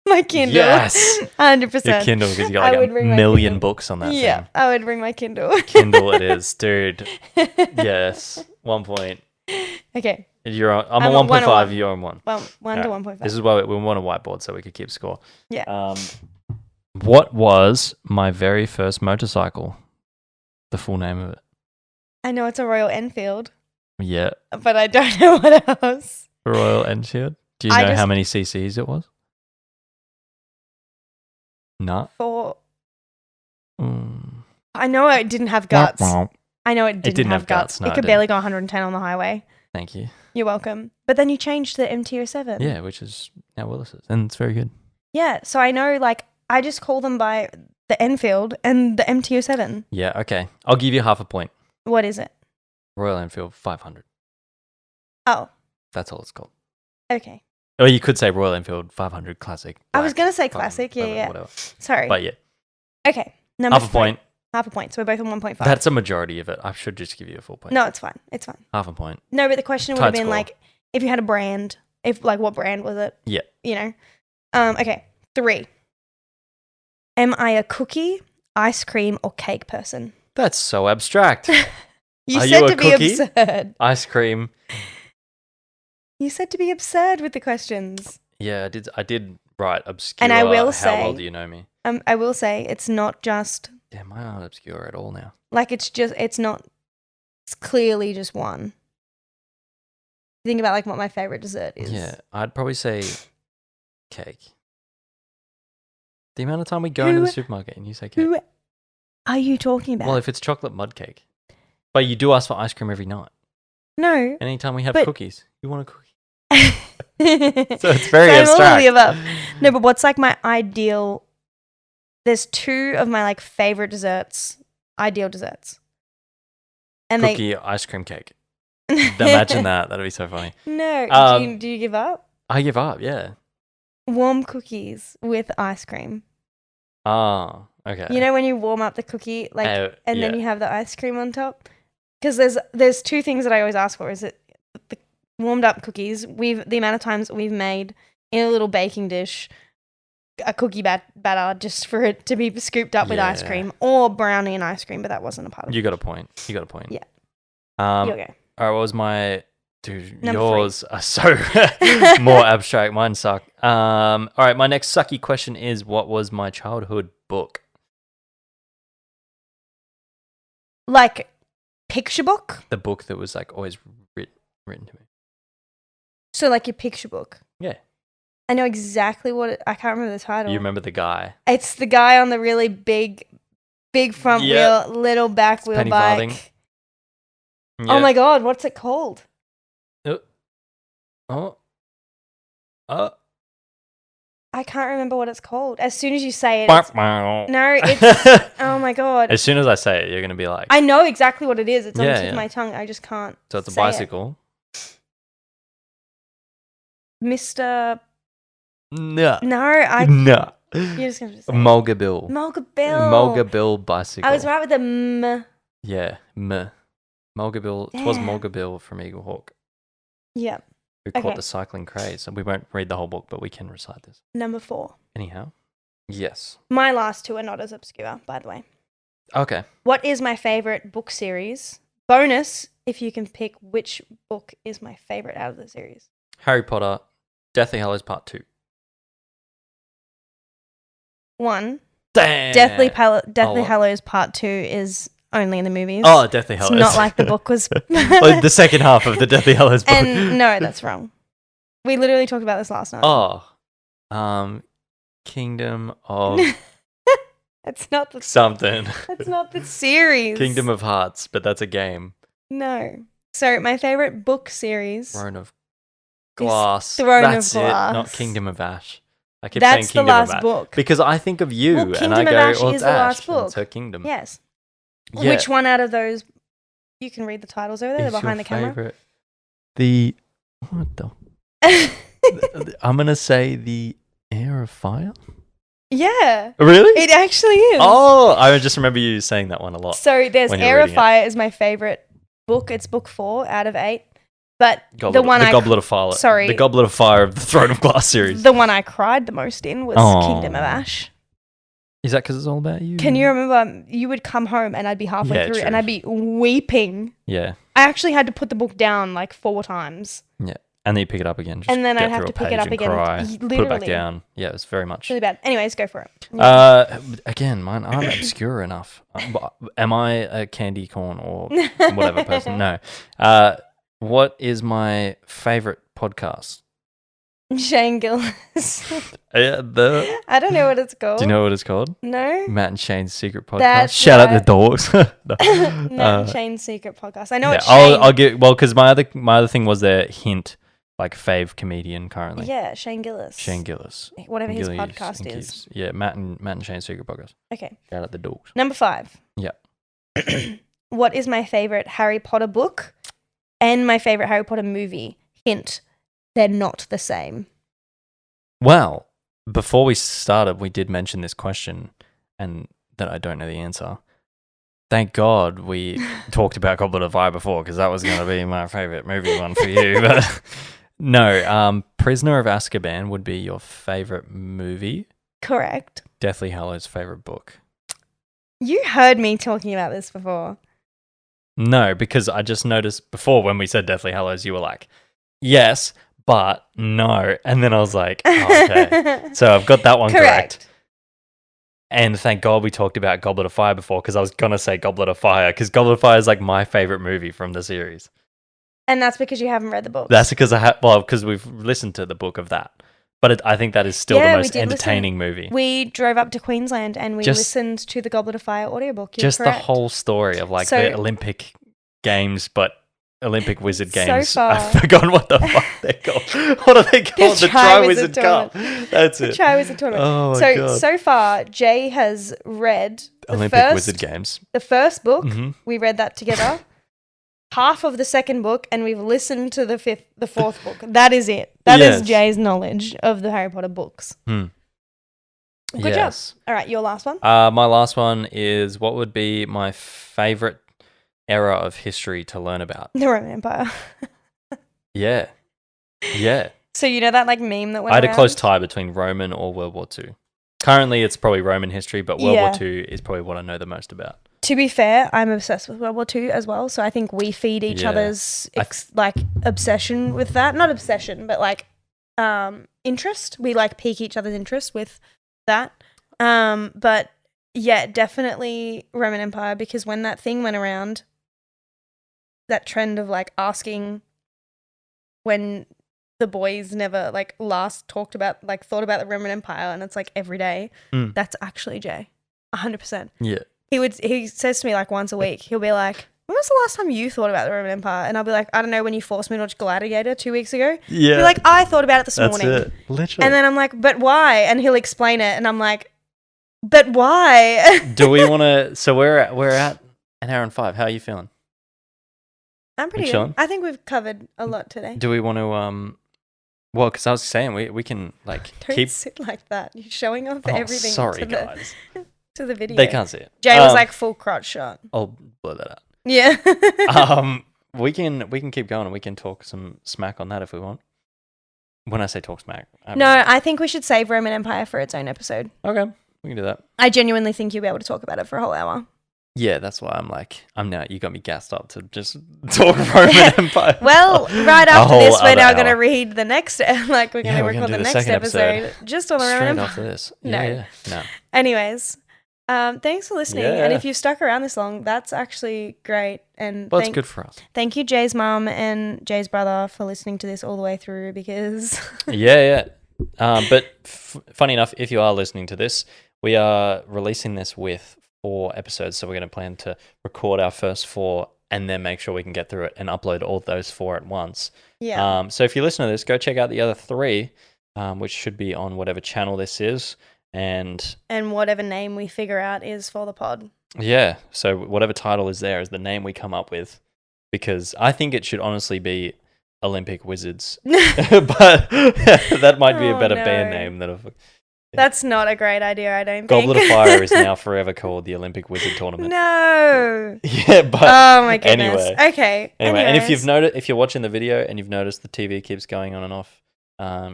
My Kindle. Yes. 100%. Your Kindle, because you I got would like bring a my million Kindle. books on that Yeah, thing. I would bring my Kindle. Kindle it is, dude. Yes. 1 point. Okay. I'm I'm on at 1 1.5, or 1. you're on 1. Well, 1 to Alright. 1.5. This is why we want a whiteboard so we could keep score. Yeah. What was my very first motorcycle? The full name of it. I know it's a Royal Enfield, Yeah. but I don't know what else. Royal Enfield. Do you I know just- how many cc's it was? No. For Mm. I know it didn't have guts. I know it didn't have guts. No, it it could didn't. barely go 110 on the highway. Thank you. You're welcome. But then you changed to the MT-07. Yeah, which is now Willis's, and it's very good. Yeah, so I know, like, I just call them by the Enfield and the MT-07. Yeah, okay. I'll give you half a point. What is it? Royal Enfield 500. Oh, That's all it's called. okay. Or you could say Royal Enfield 500 Classic. I was Black, going to say 500, classic. Yeah, yeah. Whatever. Sorry. But yeah, Okay. Number half a 3. point. Half a point. So we're both on 1.5. That's a majority of it. I should just give you a full point. No, it's fine. It's fine. Half a point. No, but the question would have Tight been score. like, if you had a brand, what brand was it? Yeah. You know? Okay. 3. Am I a cookie, ice cream, or cake person? That's so abstract. You Are said you a to be cookie? absurd. Ice cream. You said to be absurd with the questions. Yeah, I did write obscure. And I will how say- well do you know me? I will say it's not just Damn, I'm not obscure at all now. like it's clearly just one. Think about like what my favorite dessert is. Yeah, I'd probably say cake. The amount of time we go Who- into the supermarket and you say cake. Who are you talking about? Well, if it's chocolate mud cake. But you do ask for ice cream every night. no. Anytime we have But- cookies, you want a cookie. So it's very I'm all of abstract. the above. No, but what's like my ideal? There's 2 of my like favorite desserts, ideal desserts, and Cookie, ice cream, cake. Imagine that. That'd be so funny. No, do you give up? I give up, yeah. Warm cookies with ice cream. Ah, okay. You know when you warm up the cookie, like, Oh, and then yeah. you have the ice cream on top. Because there's 2 things that I always ask for. Is it warmed up cookies. The amount of times we've made in a little baking dish a cookie batter just for it to be scooped up with ice cream, or brownie and ice cream, but that wasn't a part of it. You got a point. Yeah. You'll go. All right, what was my... Dude, Number yours are so more abstract. Mine suck. All right, my next sucky question is, what was my childhood book? Like, picture book? The book that was like always written to me. So like your picture book? Yeah. I know exactly I can't remember the title. You remember the guy? It's the guy on the really big front wheel, little back wheel penny bike. farthing. Yeah. Oh my God, what's it called? I can't remember what it's called. As soon as you say it, it's oh my God. As soon as I say it, you're going to be like... I know exactly what it is. It's on the tip of my tongue. I just can't. So it's a bicycle. Mr. No. No. No. You're just going to say Mulga Bill. Mulga Bill. Mulga Bill bicycle. I was right with the M. Yeah. Mulga Bill. It was Mulga Bill from Eagle Hawk. Yeah. Who caught the cycling craze. And we won't read the whole book, but we can recite this. Number 4. Anyhow. Yes. My last 2 are not as obscure, by the way. Okay. What is my favorite book series? Bonus, if you can pick which book is my favorite out of the series. Harry Potter, Deathly Hallows Part 2. 1. Damn. Deathly Hallows Part 2 is only in the movies. Oh, Deathly Hallows. It's not like the book was... Like the second half of the Deathly Hallows book. And no, that's wrong. We literally talked about this last night. Oh. Kingdom of... It's not the... something. That's not the series. Kingdom of Hearts, but that's a game. No. So, my favorite book series... Throne of Glass. That's it, not Kingdom of Ash. I keep That's saying the Kingdom of last Ash. book. Because I think of you, Well, and I Kingdom go, of Ash well, is it's the Ash. last and book. It's her kingdom. Yes. Yeah. Which one out of those... You can read the titles over there. They're behind the camera. Favorite? What the... I'm going to say the Heir of Fire? Yeah. Really? It actually is. Oh, I just remember you saying that one a lot. So there's Heir of Fire is my favorite book. It's book 4 out of 8. But the Goblet of Fire. Sorry. The Goblet of Fire of the Throne of Glass series. The one I cried the most in was Kingdom of Ash. Is that because it's all about you? Can you remember you would come home and I'd be halfway through and I'd be weeping. Yeah. I actually had to put the book down like 4 times. Yeah. And then you pick it up again. And then I'd have to pick it up again. Cry, Literally. put it back down. Yeah, it's very much. Really bad. Anyways, go for it. Again, mine aren't obscure enough. Am I a candy corn or whatever person? No. What is my favorite podcast? Shane Gillis. I don't know what it's called. Do you know what it's called? No. Matt and Shane's Secret Podcast. That's Shout out the dogs. Matt and Shane's Secret Podcast. I know it's Shane. Shane. I'll get because my other thing was their hint, like fave comedian currently. Yeah, Shane Gillis. Shane Gillis. Whatever his podcast is. Yeah, Matt and Shane's Secret Podcast. Okay. Shout out the dogs. Number 5. Yeah. What is my favorite Harry Potter book and my favorite Harry Potter movie? Hint. They're not the same. Well, before we started, we did mention this question and that I don't know the answer. Thank God we talked about Goblet of Fire before because that was going to be my favorite movie one for you. But no, Prisoner of Azkaban would be your favorite movie. Correct. Deathly Hallows' favorite book. You heard me talking about this before. No, because I just noticed before when we said Deathly Hallows, you were like, yes, but no. And then I was like, oh, okay. So I've got that one correct. And thank God we talked about Goblet of Fire before because I was going to say Goblet of Fire because Goblet of Fire is like my favorite movie from the series. And that's because you haven't read the book. That's because because we've listened to the book of that. But I think that is still the most entertaining movie. We drove up to Queensland and we listened to the Goblet of Fire audiobook. You're just correct. The whole story of like the Olympic Games, but Olympic Wizard Games. So far. I've forgotten what the fuck they're called. What are they called? The Tri-Wizard Cup. That's it. The Tri-Wizard Tournament. Oh my God. So far, Jay has read Olympic Wizard Games. The first book. Mm-hmm. We read that together. Half of the second book, and we've listened to the fourth book. That is it. That is Jay's knowledge of the Harry Potter books. Good job. All right, your last one? My last one is what would be my favorite era of history to learn about? The Roman Empire. Yeah. Yeah. So you know that like meme that went I had a around? close tie between Roman or World War II. Currently, it's probably Roman history, but World War Yeah. II is probably what I know the most about. To be fair, I'm obsessed with World War II as well. So I think we feed each Yeah. other's like obsession with that. Not obsession, but like interest. We like pique each other's interest with that. But yeah, definitely Roman Empire, because when that thing went around, that trend of like asking when the boys never like last thought about the Roman Empire, and it's like every day. That's actually Jay, 100%. Yeah. He says to me like once a week, he'll be like, when was the last time you thought about the Roman Empire? And I'll be like, I don't know, when you forced me to watch Gladiator 2 weeks ago. Yeah. He'll be like, I thought about it this morning. That's it. Literally. And then I'm like, but why? And he'll explain it, and I'm like, but why? Do we want to? So we're at an hour and 5. How are you feeling? I'm pretty You good. chilling? I think we've covered a lot today. Do we want to Well, because I was saying we can like Don't keep. sit like that. You're showing off Oh, everything. sorry, to guys. to the video. They can't see it. Jay was like full crotch shot. I'll blur that out. Yeah. We can keep going and we can talk some smack on that if we want. When I say talk smack, I think we should save Roman Empire for its own episode. Okay, we can do that. I genuinely think you'll be able to talk about it for a whole hour. Yeah, that's why I'm now. You got me gassed up to just talk Roman Empire. Well, right after whole this, we're other now hour. going to read the next, like we're going to we're gonna record do the the next second episode just on the Roman Straight Empire. after this. No. Yeah. No. Anyways, thanks for listening. Yeah. And if you've stuck around this long, that's actually great. And Well, it's good for us. Thank you, Jay's mum and Jay's brother, for listening to this all the way through, because Yeah. But funny enough, if you are listening to this, we are releasing this with 4 episodes. So we're going to plan to record our first 4 and then make sure we can get through it and upload all those 4 at once. yeah. So if you listen to this, go check out the other 3, which should be on whatever channel this is. And whatever name we figure out is for the pod. yeah, so whatever title is there is the name we come up with, because I think it should honestly be Olympic Wizards. But that might be a better band name than That's not a great idea, I don't think. Goblet of Fire is now forever called the Olympic Wizard Tournament. No. Yeah, but oh my goodness. anyway. Okay. Anyway, and if Anyways. if you're watching the video and you've noticed the TV keeps going on and off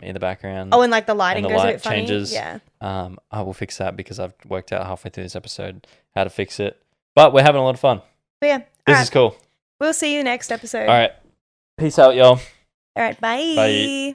in the background. Oh, and like the lighting and the goes a light bit funny. changes. Yeah. I will fix that because I've worked out halfway through this episode how to fix it. But we're having a lot of fun. But yeah. This is cool. We'll see you next episode. All right. Peace out, y'all. All right. Bye. Bye.